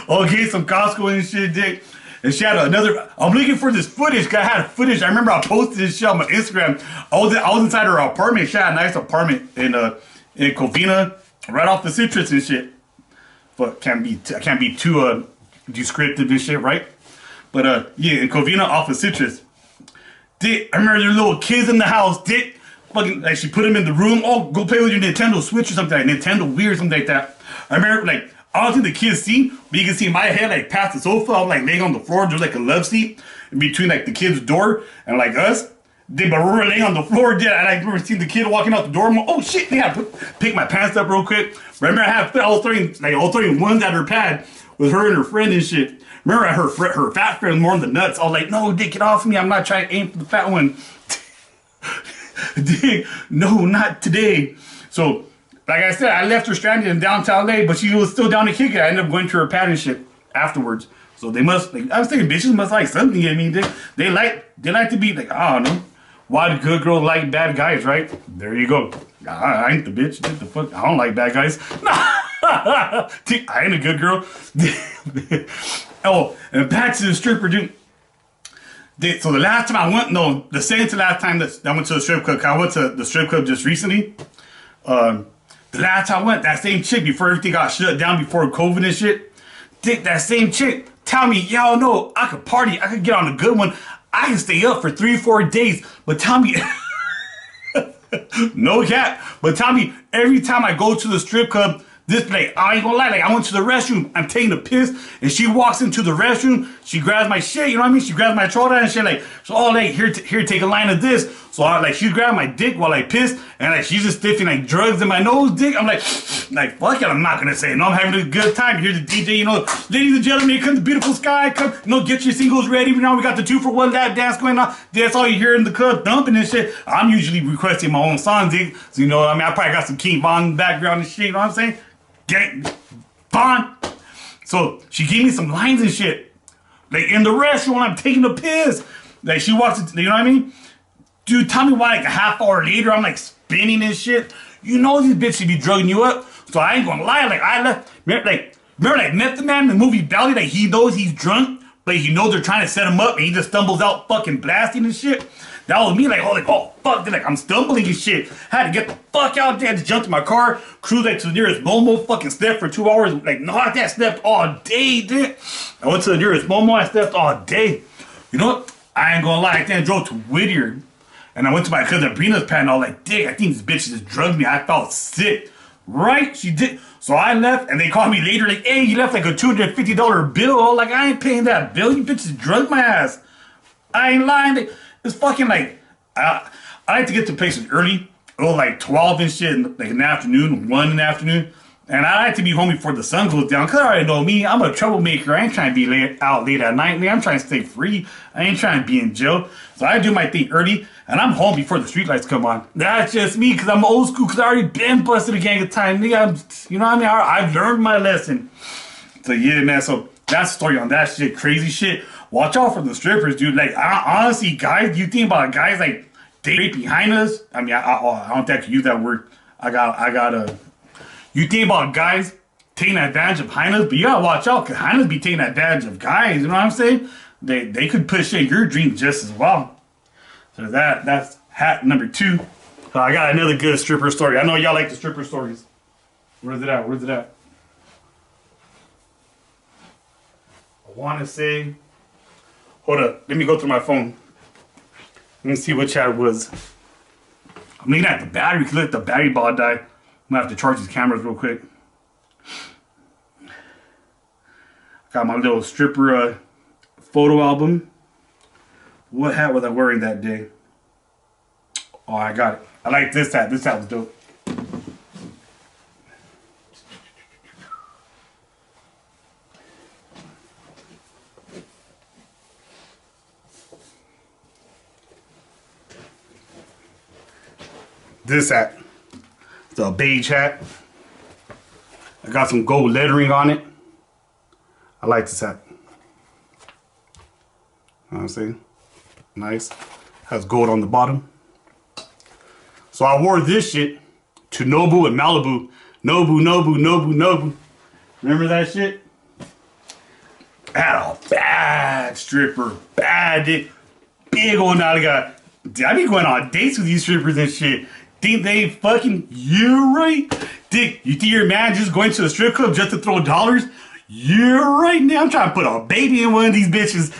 Okay, some Costco and shit, dick. And she had another. I'm looking for this footage. Cause I had footage. I remember I posted this shit on my Instagram. I was inside her apartment. She had a nice apartment in Covina, right off the Citrus and shit. But I can't be too descriptive and shit, right? But yeah, in Covina off of Citrus. Dick, I remember there were little kids in the house. Dick, fucking like she put them in the room. Oh, go play with your Nintendo Switch or something like Nintendo Wii or something like that. I remember like. I don't think the kids see, but you can see my head like past the sofa. I'm like laying on the floor. There's like a love seat in between like the kid's door and like us. But we were laying on the floor. And I like remember seeing the kid walking out the door. I'm like, oh shit! Yeah, pick my pants up real quick. Remember I was throwing ones at her pad with her and her friend and shit. Remember her fat friend was more on the nuts. I was like, no, dick, get off me. I'm not trying to aim for the fat one. Dick, no, not today. So. Like I said, I left her stranded in downtown LA, but she was still down to kick it. I ended up going to her pad and shit afterwards. So they must, like, I was thinking bitches must like something in me. They like to be like, I don't know. Why do good girls like bad guys, right? There you go. I ain't the bitch. What the fuck? I don't like bad guys. I ain't a good girl. Oh, and back to the stripper, dude. So the last time I went, no, the second to last time that I went to the strip club, I went to the strip club just recently. The last time I went, that same chick, before everything got shut down before COVID and shit, dick, that same chick, tell me, y'all know, I could party, I could get on a good one, I can stay up for 3-4 days, but tell me, no cap, but tell me, every time I go to the strip club, this like, I ain't gonna lie, like I went to the restroom, I'm taking a piss, and she walks into the restroom, she grabs my shit, you know what I mean? She grabs my troll and shit, like, so oh, like, here, take a line of this. So I, like, she grabbed my dick while I pissed, and like, she's just stiffing like drugs in my nose, dick. I'm like, fuck it, I'm not gonna say no, I'm having a good time. Here's the DJ, you know, ladies and gentlemen, here comes the beautiful sky, come, you know, get your singles ready. Now we got the 2-for-1 lap dance going on. That's all you hear in the club, thumping and shit. I'm usually requesting my own songs, dick. So, you know, I mean, I probably got some King Von in the background and shit, you know what I'm saying? Gang, Von. So she gave me some lines and shit. Like in the restroom when I'm taking a piss. Like she walks, you know what I mean? Dude, tell me why like a half hour later I'm like spinning and shit. You know these bitches be drugging you up. So I ain't gonna lie, like I left, remember like Method Man in the movie Belly, like he knows he's drunk, but he knows they're trying to set him up and he just stumbles out fucking blasting and shit. That was me, like, oh fuck, like I'm stumbling and shit. Had to get the fuck out there, had to jump to my car, cruise like to the nearest Momo, fucking slept for 2 hours, like not that slept all day, dude. I went to the nearest Momo, I slept all day. You know what? I ain't gonna lie, I then drove to Whittier. And I went to my cousin Brina's pad and I was like, dick, I think this bitch just drugged me. I felt sick. Right? She did. So I left and they called me later like, hey, you left like a $250 bill. Like, I ain't paying that bill. You bitches drugged my ass. I ain't lying. It's fucking like, I like to get to places early. It was like 12 and shit, like in the afternoon, 1 in the afternoon. And I like to be home before the sun goes down. Cause I already know me, I'm a troublemaker. I ain't trying to be out late at night. I'm trying to stay free. I ain't trying to be in jail. So I do my thing early and I'm home before the street lights come on. That's just me cause I'm old school cause I already been busted a gang of time. Nigga, you know what I mean? I've learned my lesson. So yeah, man. So that's the story on that shit. Crazy shit. Watch out for the strippers, dude. Like, honestly, guys, you think about guys like they right behind us? I mean, I don't think I can use that word. I got you think about guys taking advantage of hyenas, but you gotta watch out because hyenas be taking advantage of guys. You know what I'm saying? They could push in your dreams just as well. So that's hat number 2. So I got another good stripper story. I know y'all like the stripper stories. Where's it at? I want to say. Hold up. Let me go through my phone. Let me see what chat it was. I'm looking at the battery because let the battery ball die. I'm gonna have to charge these cameras real quick. Got my little stripper photo album. What hat was I wearing that day? Oh, I got it. I like this hat. This hat was dope. This hat. It's a beige hat. I got some gold lettering on it. I like this hat. You know what I'm saying? Nice. Has gold on the bottom. So I wore this shit to Nobu and Malibu. Nobu. Remember that shit? I had a bad stripper. Bad dick. Big old nalga. I be going on dates with these strippers and shit. Think they fucking you right? Dick, you think your man just going to the strip club just to throw dollars? You're right now. I'm trying to put a baby in one of these bitches.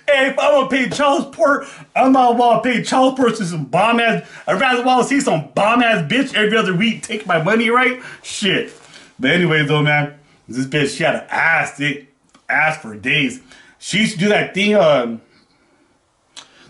Hey, if I'm gonna pay child support, I'm not gonna pay child support to some bomb ass. I'd rather want to see some bomb ass bitch every other week take my money, right? Shit. But anyways, though, man, this bitch, she had an ass, dick. Ass for days. She used to do that thing, the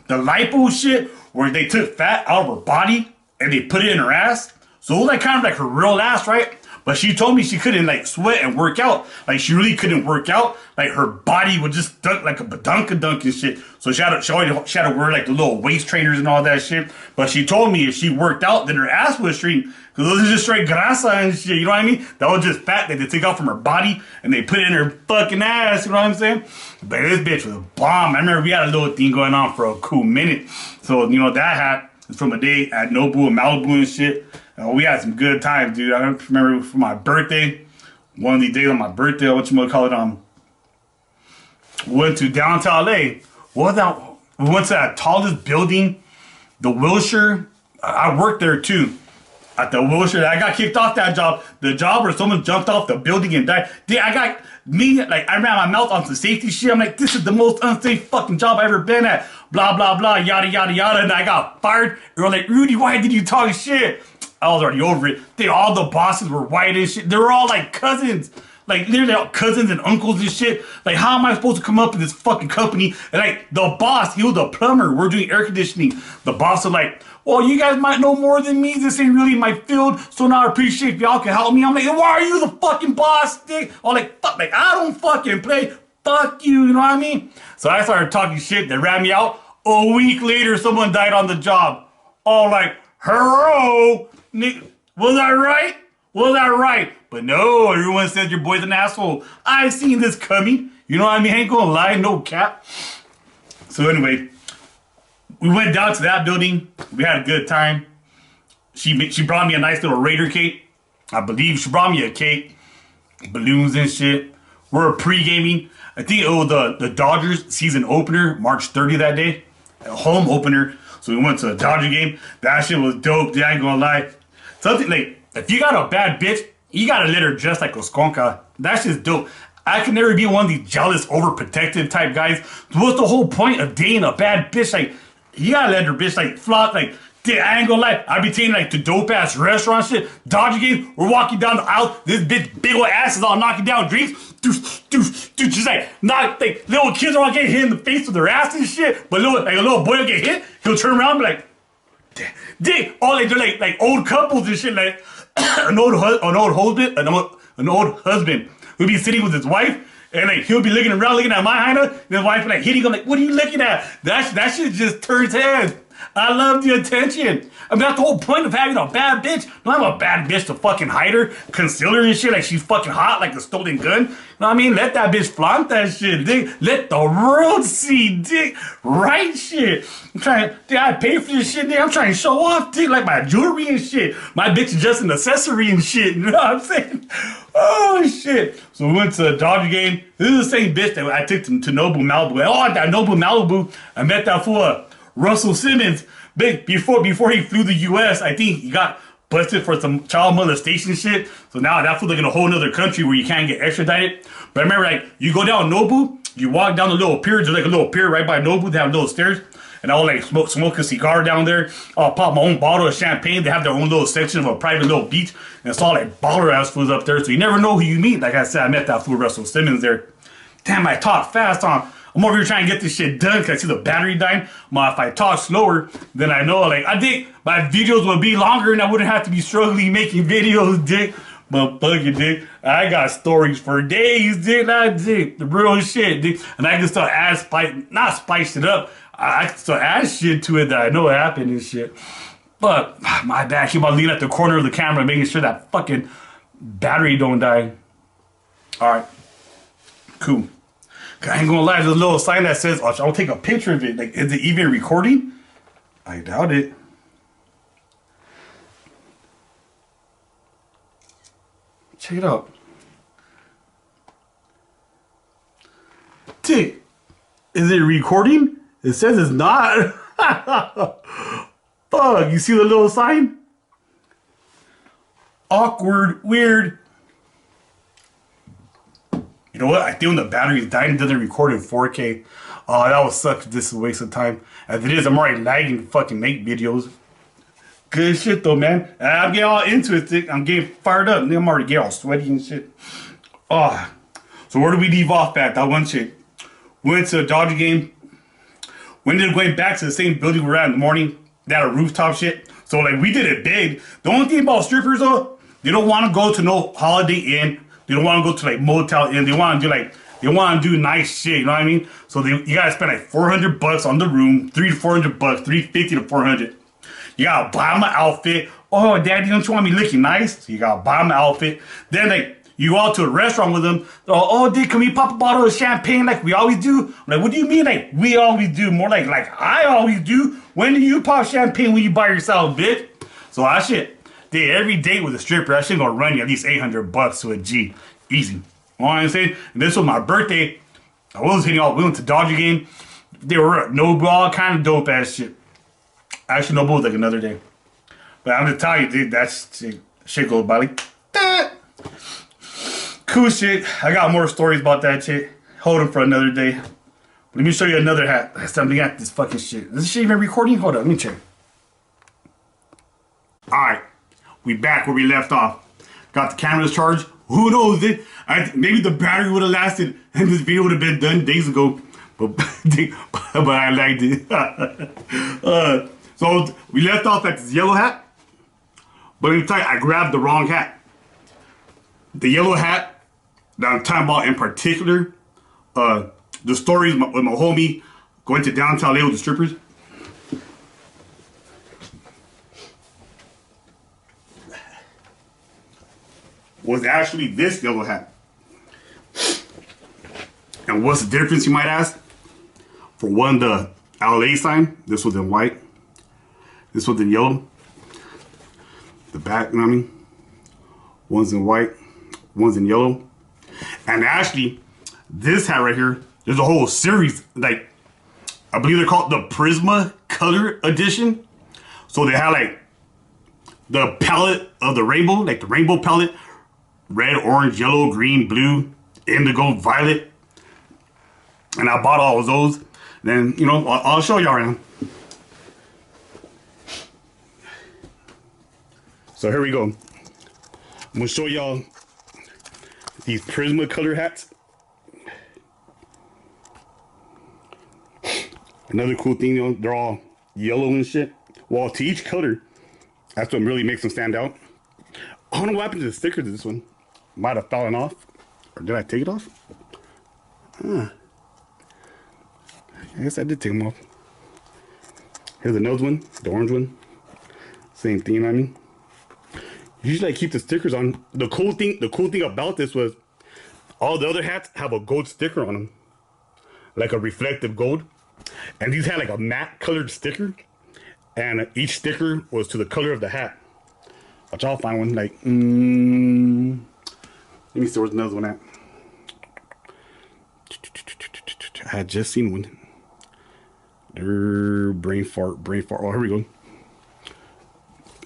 lipo shit, where they took fat out of her body and they put it in her ass. So it was like kind of like her real ass, right? But she told me she couldn't like sweat and work out. Like she really couldn't work out. Like her body would just dunk like a badunka-dunk and shit. So she had to wear like the little waist trainers and all that shit. But she told me if she worked out, then her ass would shrink. Cause those are just straight grasa and shit, you know what I mean? That was just fat that they took out from her body and they put it in her fucking ass, you know what I'm saying? But this bitch was a bomb. I remember we had a little thing going on for a cool minute. So, you know, that hat is from a day at Nobu and Malibu and shit. We had some good times, dude. I remember for my birthday, one of these days on my birthday, what you want to call it, went to downtown LA. What was that? We went to that tallest building, the Wilshire. I worked there too. At the Wilshire, I got kicked off that job. The job where someone jumped off the building and died. Dude, I got like I ran my mouth on some safety shit. I'm like, this is the most unsafe fucking job I've ever been at. Blah blah blah, yada yada yada. And I got fired. They were like, Rudy, why did you talk shit? I was already over it. All the bosses were white and shit. They were all like cousins. Like literally all cousins and uncles and shit. Like how am I supposed to come up in this fucking company? And like the boss, he was a plumber. We're doing air conditioning. The boss was like, well, you guys might know more than me. This ain't really my field. So now I appreciate if y'all can help me. I'm like, why are you the fucking boss, dick? I'm like, fuck, like I don't fucking play. Fuck you, you know what I mean? So I started talking shit. They ran me out. A week later, someone died on the job. All like, hello, was I right? Was I right? But no, everyone said your boy's an asshole. I seen this coming. You know what I mean? I ain't gonna lie, no cap. So anyway, we went down to that building. We had a good time. She brought me a nice little Raider cake. I believe she brought me a cake, balloons and shit. We're pre-gaming. I think it was the Dodgers season opener, March 30th that day. A home opener. So we went to the Dodger game. That shit was dope. Dude, I ain't gonna lie. Something like, if you got a bad bitch, you gotta let her dress like a skonka. That shit's dope. I can never be one of these jealous, overprotective type guys. What's the whole point of dating a bad bitch? Like, you gotta let her bitch like flop. Like, dude, I ain't gonna lie. I be taking like to dope ass restaurant shit. Dodger game, we're walking down the aisle. This bitch, big old ass is all knocking down drinks. Dude, just like little kids are all getting hit in the face with their ass and shit. But a little boy will get hit. He'll turn around and be like, dick. All like they're like old couples and shit. Like an old husband who'll be sitting with his wife. And like he'll be looking around, looking at my hyena, and his wife be like hitting him like, what are you looking at? That shit just turns heads. I love the attention. I mean, that's the whole point of having a bad bitch. Don't have a bad bitch to fucking hide her, conceal her and shit like she's fucking hot like a stolen gun. You know what I mean? Let that bitch flaunt that shit, dick. Let the world see, dick. Right shit. I pay for this shit, dick. I'm trying to show off, dick, like my jewelry and shit. My bitch is just an accessory and shit. You know what I'm saying? Oh, shit. So we went to the Dodger game. This is the same bitch that I took to Nobu Malibu. Oh, at that Nobu Malibu, I met that fool, Russell Simmons. Before he flew to the U.S., I think he got busted for some child molestation shit. So now that fool's like in a whole nother country where you can't get extradited. But I remember, like, you go down Nobu, you walk down the little pier. There's like a little pier right by Nobu. They have little stairs. And I'll like smoke a cigar down there. I'll pop my own bottle of champagne. They have their own little section of a private little beach. And it's all like baller ass fools up there. So you never know who you meet. Like I said, I met that fool Russell Simmons there. Damn, I talk fast on. I'm over here trying to get this shit done because I see the battery dying. But if I talk slower, then I know, like, I think my videos would be longer and I wouldn't have to be struggling making videos, dick. But fuck it, dick. I got stories for days, dick. The real shit, dick. And I can start not spice it up. I can start add shit to it that I know happened and shit. But my bad. Keep on leaning at the corner of the camera, making sure that fucking battery don't die. All right, cool. I ain't gonna lie. There's a little sign that says, "I'll take a picture of it." Like, is it even recording? I doubt it. Check it out. Tick. Is it recording? It says it's not. Fuck, you see the little sign? Awkward, weird. You know what? I think when the battery is dying, it doesn't record in 4K. Oh, that would suck. This is a waste of time. As it is, I'm already lagging to fucking make videos. Good shit though, man. And I'm getting all into it. I'm getting fired up. I'm already getting all sweaty and shit. Oh. So where do we leave off at? That one shit. Went to a Dodger game. We ended up going back to the same building we were at in the morning. They had a rooftop shit. So like we did it big. The only thing about strippers though, they don't want to go to no Holiday Inn. They don't want to go to like Motel Inn. They want to do nice shit. You know what I mean? So you gotta spend like $400 on the room, $300 to $400, $350 to $400. You gotta buy them an outfit. Oh, daddy, don't you want me looking nice? So you gotta buy them an outfit. Then like you go out to a restaurant with them. Oh, dude, can we pop a bottle of champagne like we always do? I'm like, what do you mean like we always do? More like I always do. When do you pop champagne when you by yourself, bitch? So I shit. Dude, every date with a stripper, that shit gonna run you at least $800 to a G. Easy. You know what I'm saying? And this was my birthday. I was hitting off. We went to Dodger game. They were no ball, kind of dope ass shit. Actually, no bull, like another day. But I'm just telling you, dude, that shit goes by like that. Cool shit. I got more stories about that shit. Hold them for another day. Let me show you another hat. Last time we got this fucking shit. Is this shit even recording? Hold up, let me check. Alright. We back where we left off. Got the cameras charged. Who knows it? Maybe the battery would have lasted and this video would have been done days ago. But I liked it. So we left off at this yellow hat. But let me tell you, I grabbed the wrong hat. The yellow hat that I'm talking about in particular, the stories with my homie going to downtown LA with the strippers. Was actually this yellow hat. And what's the difference, you might ask? For one, the LA sign, this was in white. This was in yellow. The back, you know what I mean? One's in white, one's in yellow. And actually, this hat right here, there's a whole series, like, I believe they're called the Prisma Color Edition. So they have like the palette of the rainbow, like the rainbow palette. Red, orange, yellow, green, blue, indigo, violet. And I bought all of those. Then, you know, I'll show y'all around. So here we go. I'm gonna show y'all these Prisma color hats. Another cool thing, you know, they're all yellow and shit. Well, to each color, that's what really makes them stand out. I don't know what happened to the sticker to this one. Might have fallen off. Or did I take it off? I guess I did take them off. Here's the nose one, the orange one. Same thing, I mean. Usually I keep the stickers on. The cool thing about this was all the other hats have a gold sticker on them. Like a reflective gold. And these had like a matte colored sticker. And each sticker was to the color of the hat. Watch, I'll find one. Like, let me see where's another one at. I had just seen one. Brain fart. Oh, here we go.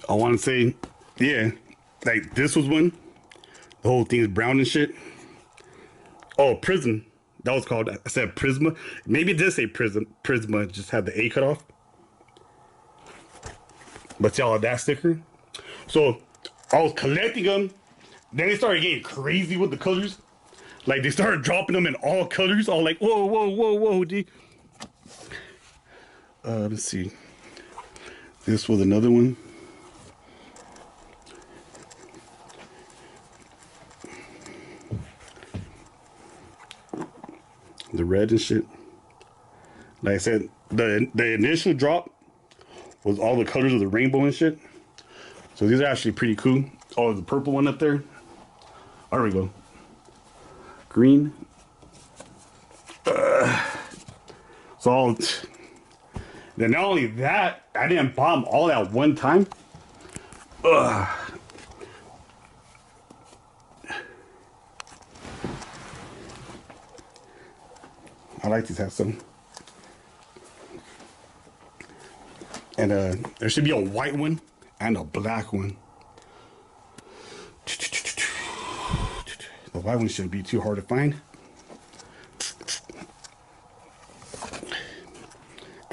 I want to say, yeah, like this was one. The whole thing is brown and shit. Oh, Prism. That was called, I said Prisma. Maybe it did say Prisma, just had the A cut off. But y'all, that sticker. So I was collecting them. Then they started getting crazy with the colors. Like they started dropping them in all colors. All like, whoa, D. Let's see. This was another one. The red and shit. Like I said, the initial drop with all the colors of the rainbow and shit. So these are actually pretty cool. Oh, the purple one up there. Oh, there we go. Green. So then not only that, I didn't buy them all at one time. I like these hats some. And there should be a white one and a black one. The white one shouldn't be too hard to find.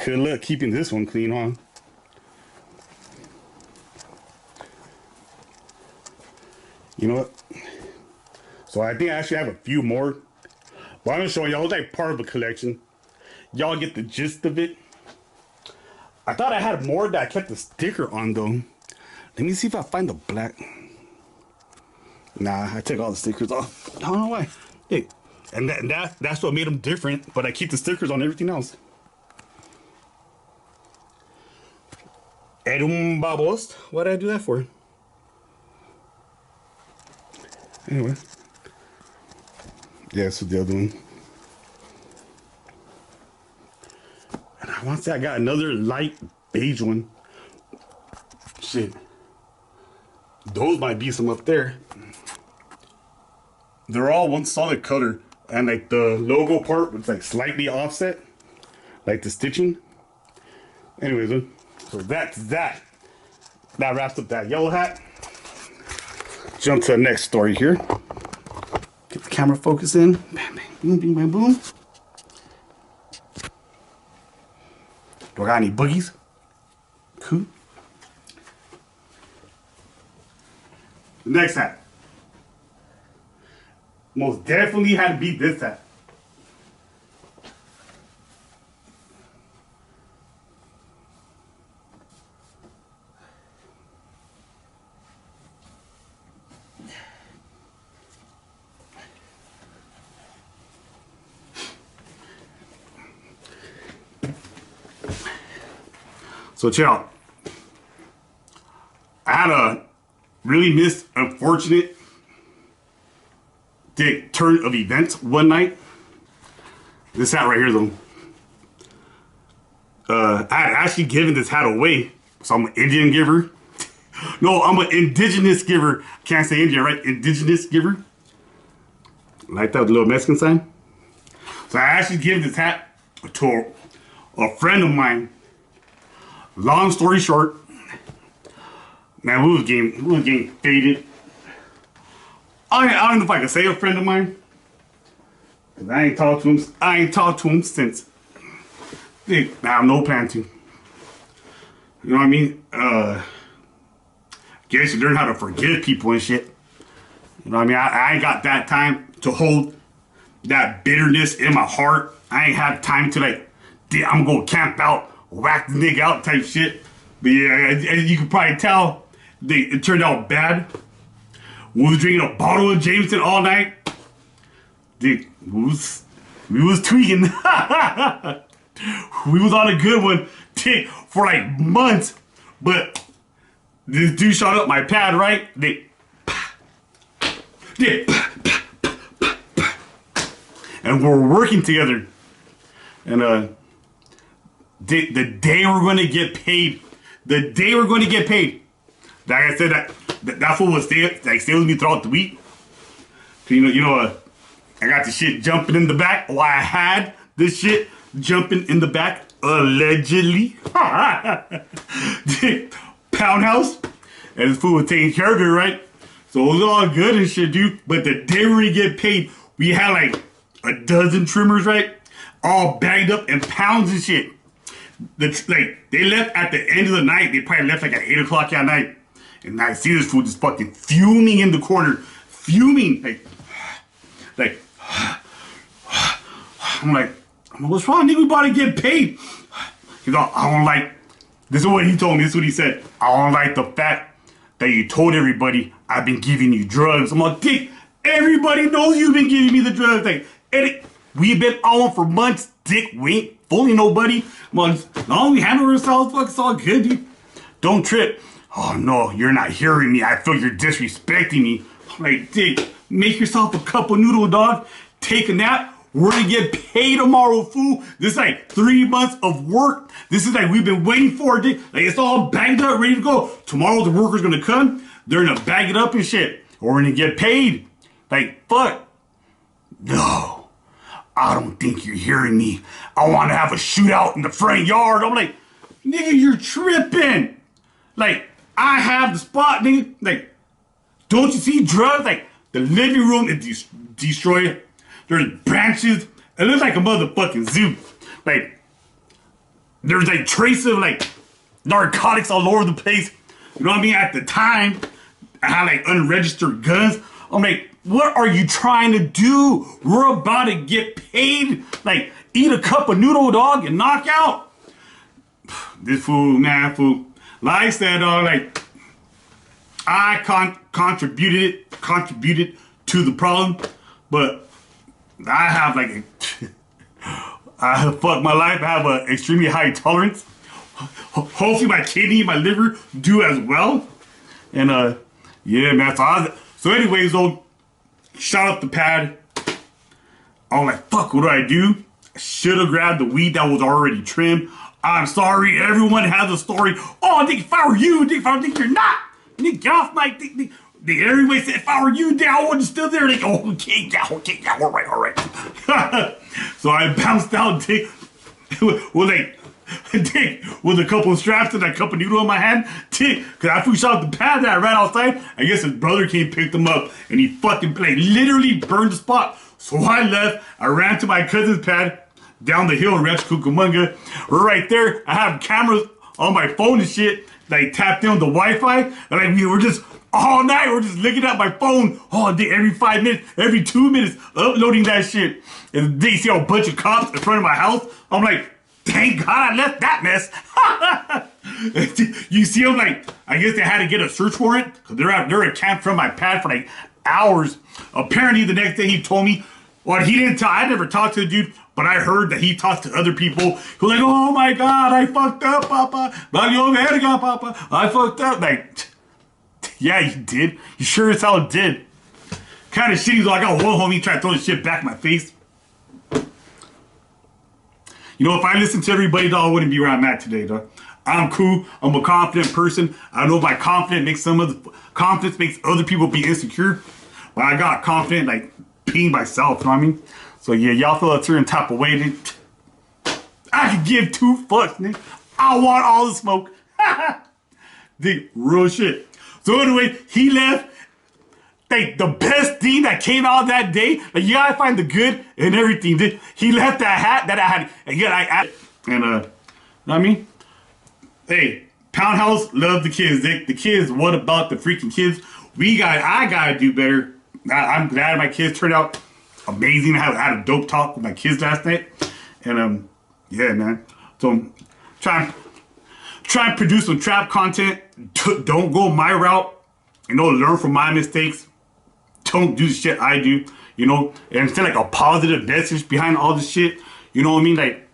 Good luck keeping this one clean, huh? You know what? So I think I actually have a few more. But I'm gonna show y'all, it's like part of a collection. Y'all get the gist of it. I thought I had more that I kept the sticker on though. Let me see if I find the black. Nah, I took all the stickers off. I don't know why. Hey, and that's what made them different. But I keep the stickers on everything else. Edum babos. Why did I do that for? Anyway. Yeah, so the other one. And I want to say I got another light beige one. Shit. Those might be some up there. They're all one solid color. And like the logo part was like slightly offset. Like the stitching. Anyways, so that's that. That wraps up that yellow hat. Jump to the next story here. Get the camera focus in. Bam, bam, boom, bing, bam, boom. Do I got any boogies? Cool. Next hat. Most definitely had to beat this hat. So check out. I had a really unfortunate turn of events one night. This hat right here though. I had actually given this hat away. So I'm an Indian giver. No, I'm an indigenous giver. Can't say Indian, right? Indigenous giver. Like that with a little Mexican sign. So I actually gave this hat to a friend of mine. Long story short, man, we was getting faded. I don't know if I can say a friend of mine, cause I ain't talked to him since. I have no plan to. You know what I mean? Guess you learn how to forgive people and shit. You know what I mean? I ain't got that time to hold that bitterness in my heart. I ain't have time to like, I'm gonna camp out. Whack the nigga out type shit. But yeah, as you can probably tell, it turned out bad. We was drinking a bottle of Jameson all night. Dude, we was tweaking. We was on a good one for like months. But this dude shot up my pad, right? And we're working together. And the day we're going to get paid. The day we're going to get paid. Like I said, that's what will stay with me throughout the week. You know, I got the shit jumping in the back. Well, I had this shit jumping in the back, allegedly. Pound house. And this fool was taking care of it, right? So it was all good and shit, dude. But the day we're going to get paid, we had like a dozen trimmers, right? All bagged up in pounds and shit. They left at the end of the night. They probably left like at 8 o'clock at night. And I see this fool just fucking fuming in the corner. Fuming. Like, I'm like, what's wrong, nigga? We about to get paid. He's all, I don't like, this is what he told me. This is what he said. I don't like the fact that you told everybody I've been giving you drugs. I'm like, dick, everybody knows you've been giving me the drugs. Like, We've been on for months, dick. We ain't fooling nobody. As long as we handle ourselves, fuck, it's all good, dude. Don't trip. Oh no, you're not hearing me. I feel you're disrespecting me. I'm like, dick, make yourself a cup of noodle, dog. Take a nap. We're gonna get paid tomorrow, fool. This is like 3 months of work. This is like we've been waiting for, dick. Like it's all bagged up, ready to go. Tomorrow the worker's gonna come. They're gonna bag it up and shit. We're gonna get paid. Like, fuck. No, I don't think you're hearing me. I wanna have a shootout in the front yard. I'm like, nigga, you're tripping. Like, I have the spot, nigga. Like, don't you see drugs? Like, the living room is destroyed. There's branches. It looks like a motherfucking zoo. Like, there's like traces of like narcotics all over the place. You know what I mean? At the time, I had like unregistered guns. I'm like, what are you trying to do? We're about to get paid. Like, eat a cup of noodle, dog, and knock out. This fool, man, fool. Like I said, like, I contributed to the problem, but I have like, I have fucked my life. I have an extremely high tolerance. Hopefully my kidney, my liver do as well. And yeah, man. So anyways, though, shot up the pad. I'm like, fuck, what do? I should have grabbed the weed that was already trimmed. I'm sorry, everyone has a story. Oh, Dick, if I were you, Dick, if I think you're not. Nick, get off my dick. Everybody said, if I were you, Dick, I wasn't still there. Like, oh, okay, yeah, all right. So I bounced out, Dick, with like, Dick, with a couple of straps and a cup of noodle in my hand, Dick, because I shot up the pad that I ran outside. I guess his brother came picked him up, and he fucking, like, literally burned the spot. So I left. I ran to my cousin's pad down the hill in Rancho Cucamonga. Right there, I have cameras on my phone and shit, like tapped in the Wi-Fi. And like we were just all night, we're just looking at my phone all day, every 5 minutes, every 2 minutes, uploading that shit. And they see a bunch of cops in front of my house. I'm like, thank God I left that mess. You see them, like, I guess they had to get a search warrant because they're at camp from my pad for like hours. Apparently the next day he told me, well, he didn't tell, I never talked to the dude, but I heard that he talked to other people who were like, oh my God, I fucked up, Papa. Papa. I fucked up. Like, yeah, you did. You sure as hell did. Kind of shitty though. I got one homie trying to throw the shit back in my face. You know, if I listened to everybody, dog, I wouldn't be where I'm at today, dog. I'm cool. I'm a confident person. I know my confidence makes other people be insecure. But I got confident, like, being myself, you know what I mean? So yeah, y'all feel a certain type of way, nigga. I could give 2 fucks, nigga. I want all the smoke. Dude, real shit. So anyway, he left. Like, the best thing that came out that day, like, you gotta find the good and everything, dude. He left that hat that I had, and you know what I mean? Hey, Poundhouse, love the kids, Dick. The kids, what about the freaking kids? I gotta do better. I'm glad my kids turned out amazing. I had a dope talk with my kids last night. And, yeah, man. So, try and produce some trap content. Don't go my route. You know, learn from my mistakes. Don't do the shit I do. You know, and instead like a positive message behind all this shit. You know what I mean? Like,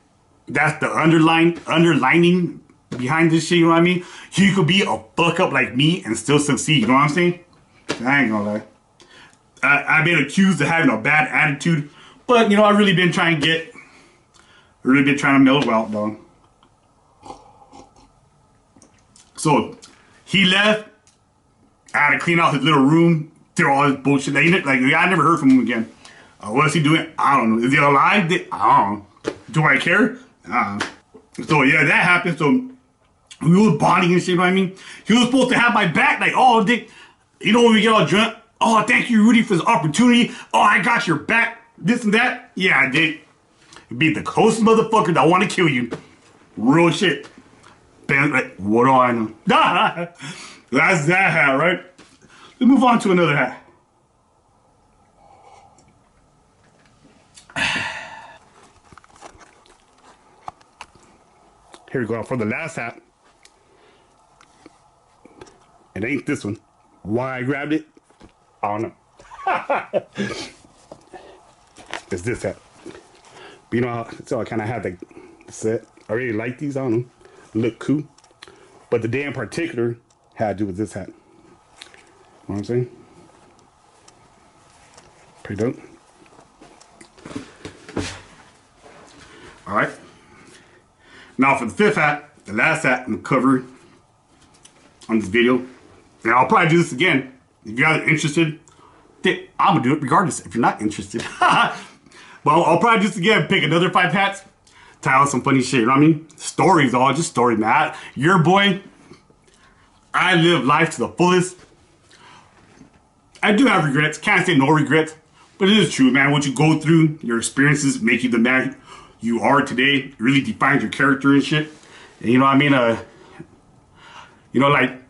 that's the underlining behind this shit. You know what I mean? You could be a fuck up like me and still succeed. You know what I'm saying? I ain't gonna lie. I've been accused of having a bad attitude, but you know, I've really been trying to mellow out, dog. So he left. I had to clean out his little room, throw all his bullshit. Like I never heard from him again. What's he doing? I don't know. Is he alive? I don't know. Do I care? So yeah, that happened. So we were bonding and shit. You know what I mean? He was supposed to have my back. Like, oh, Dick, you know when we get all drunk. Oh, thank you, Rudy, for this opportunity. Oh, I got your back. This and that. Yeah, I did. Be the closest motherfucker that want to kill you. Real shit. Ben, like, what do I know? That's that hat, right? Let's move on to another hat. Here we go for the last hat. It ain't this one. Why I grabbed it, I don't know. It's this hat. You know, so I kind of had like set. I really like these. I don't know, look cool. But the day in particular had to do with this hat. You know what I'm saying? Pretty dope. All right. Now for the fifth hat, the last hat I'm gonna cover on this video, and I'll probably do this again. If you guys are interested, I'm gonna do it regardless. If you're not interested, well, I'll probably do this again. Pick another 5 hats, tie out some funny shit. You know what I mean? Stories, all just story, man. Your boy, I live life to the fullest. I do have regrets. Can't say no regrets, but it is true, man. What you go through, your experiences make you the man you are today. It really defines your character and shit. And you know what I mean? You know, like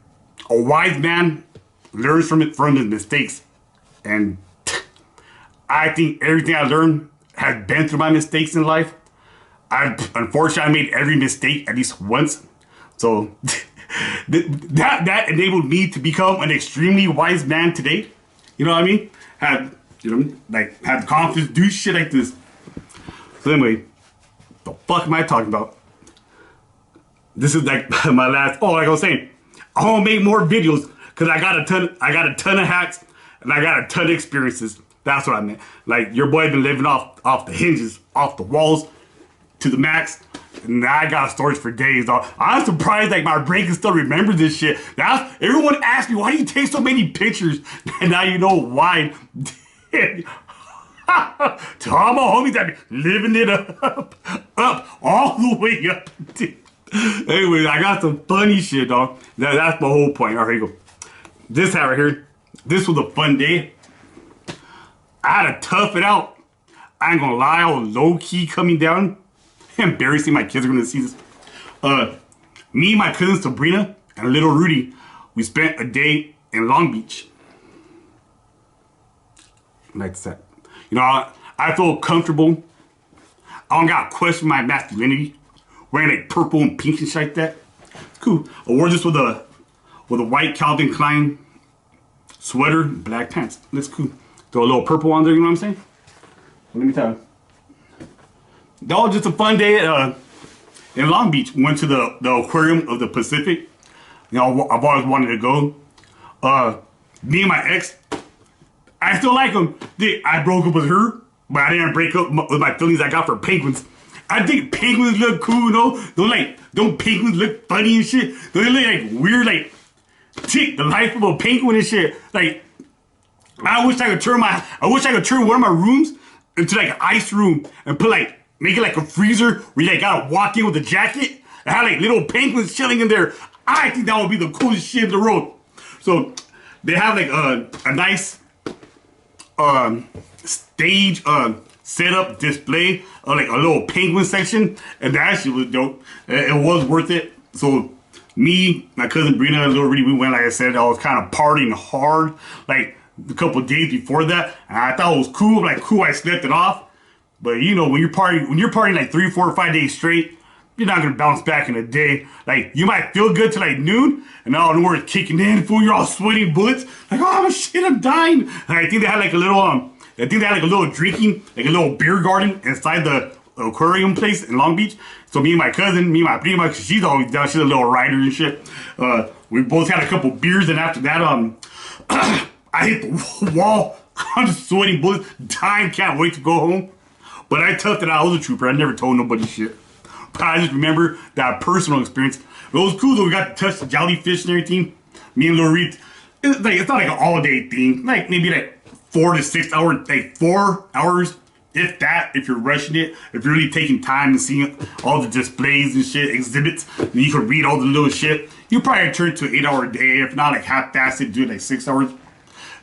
a wise man learns from his mistakes. And I think everything I learned has been through my mistakes in life. Unfortunately, I made every mistake at least once. So that enabled me to become an extremely wise man today. You know what I mean? Have the confidence to do shit like this. So anyway, the fuck am I talking about? This is like my last. Oh, like I was saying, I want to make more videos because I got a ton of hats and I got a ton of experiences. That's what I meant. Like your boy been living off the hinges, off the walls, to the max. And I got stories for days, dog. I'm surprised like my brain can still remember this shit. Now everyone asks me, why do you take so many pictures? And now you know why. To all my homies that be living it up all the way up. Anyway, I got some funny shit, dog. That's the whole point. All right, here you go. This hat right here. This was a fun day. I had to tough it out. I ain't gonna lie, I was low key coming down. Embarrassing, my kids are gonna see this. Me, my cousin Sabrina, and little Rudy, we spent a day in Long Beach. Like that. You know, I feel comfortable. I don't gotta question my masculinity. Wearing like purple and pink and shit like that. It's cool. I wore this with a white Calvin Klein sweater, black pants. Looks cool. Throw a little purple on there, you know what I'm saying? Let me tell you. That was just a fun day in Long Beach. Went to the aquarium of the Pacific. You know, I've always wanted to go. Me and my ex, I still like him. I broke up with her, but I didn't break up with my feelings I got for penguins. I think penguins look cool, you know? Don't penguins look funny and shit? Don't they look like weird, like, the life of a penguin and shit? Like, I wish I could turn one of my rooms into like an ice room and make it like a freezer where you like gotta walk in with a jacket and have like little penguins chilling in there. I think that would be the coolest shit in the world. So they have like a nice stage setup display of like a little penguin section, and that shit was dope. It was worth it. So me, my cousin Brina, and little Rudy, we went, like I said, I was kind of partying hard like a couple of days before that, and I thought it was cool. Like cool, I slept it off. But you know, when you're partying like 3, 4, 5 days straight, you're not gonna bounce back in a day. Like you might feel good till like noon, and all the word kicking in, fool, you're all sweating bullets. Like, oh shit, I'm dying. And I think they had like a little drinking, like a little beer garden inside the aquarium place in Long Beach. So me and my prima, cause she's always down, she's a little rider and shit. We both had a couple beers, and after that, I hit the wall. I'm just sweating bullets, dying, can't wait to go home. But I toughed it out. I was a trooper. I never told nobody shit. But I just remember that personal experience. It was cool though. We got to touch the jellyfish and everything. Me and Lil Reed. It's not like an all-day thing. Like maybe like 4 to 6 hours, like 4 hours, if that. If you're rushing it, if you're really taking time and seeing all the displays and shit, exhibits, and you can read all the little shit, you probably turn to an 8-hour day. If not, like half-assed, do it like 6 hours.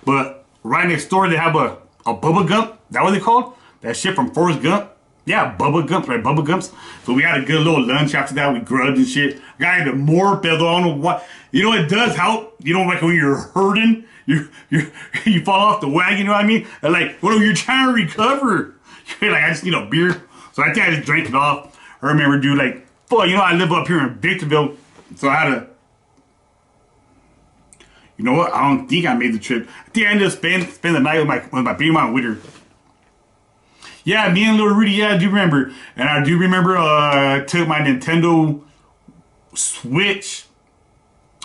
But right next door, they have a Bubba Gump. Is that what they called? That shit from Forrest Gump. Yeah, Bubba Gumps, right? Bubba Gumps. So we had a good little lunch after that. We grubbed and shit. Got even more pedo. I don't know what. You know, it does help. You know, like when you're hurting, you fall off the wagon, you know what I mean? And like, well, you're trying to recover. You're like, I just need a beer. So I think I just drank it off. I remember, dude, like, fuck, you know, I live up here in Victorville. So I had to. You know what? I don't think I made the trip. I think I ended up spend the night with my prima and with her. Yeah, me and little Rudy, yeah, I do remember. And I do remember I took my Nintendo Switch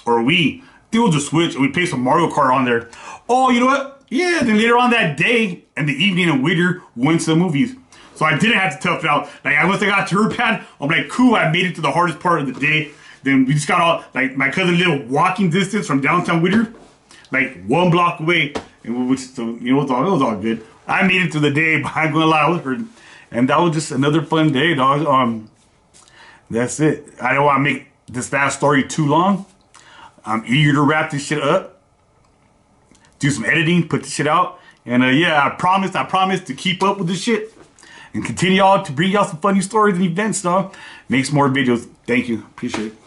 or Wii. I think it was a Switch, and we played some Mario Kart on there. Oh, you know what? Yeah, then later on that day, in the evening and Whittier, went to the movies. So I didn't have to tough it out. Like, once I got to her pad, I'm like, cool, I made it to the hardest part of the day. Then we just got all, like, my cousin lived walking distance from downtown Whittier, like 1 block away. And which, so, you know, it was all good. I made it to the day, but I'm gonna lie, I was hurting. And that was just another fun day, dog. That's it. I don't want to make this last story too long. I'm eager to wrap this shit up, do some editing, put the shit out. And yeah, I promise to keep up with this shit and continue on to bring y'all some funny stories and events, dog. Make some more videos. Thank you. Appreciate it.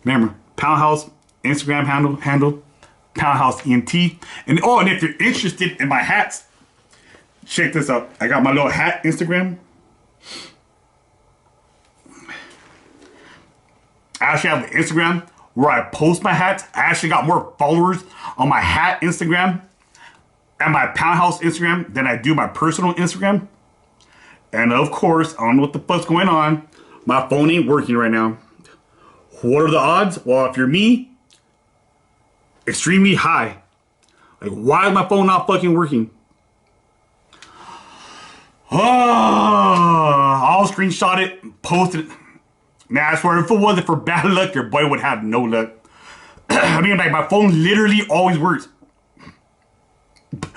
Remember, Poundhouse Instagram handle Poundhouse ENT. And oh, and if you're interested in my hats, check this out. I got my little hat Instagram. I actually have an Instagram where I post my hats. I actually got more followers on my hat Instagram and my Poundhouse Instagram than I do my personal Instagram. And of course, I don't know what the fuck's going on. My phone ain't working right now. What are the odds? Well, if you're me, extremely high. Like, why is my phone not fucking working? Oh, I'll screenshot it and post it. Man, I swear, if it wasn't for bad luck, your boy would have no luck. I mean, like, my phone literally always works. But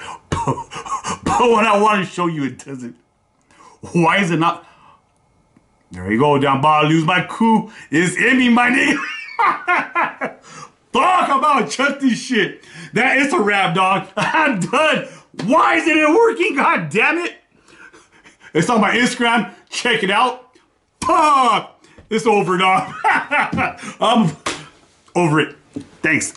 when I want to show you, it doesn't. Why is it not? There you go, down bottom, lose my cool. It's in me, my nigga. Fuck, I'm about to chuck this shit. That is a wrap, dog. I'm done. Why isn't it working? God damn it. It's on my Instagram. Check it out. Fuck. It's over, dog. I'm over it. Thanks.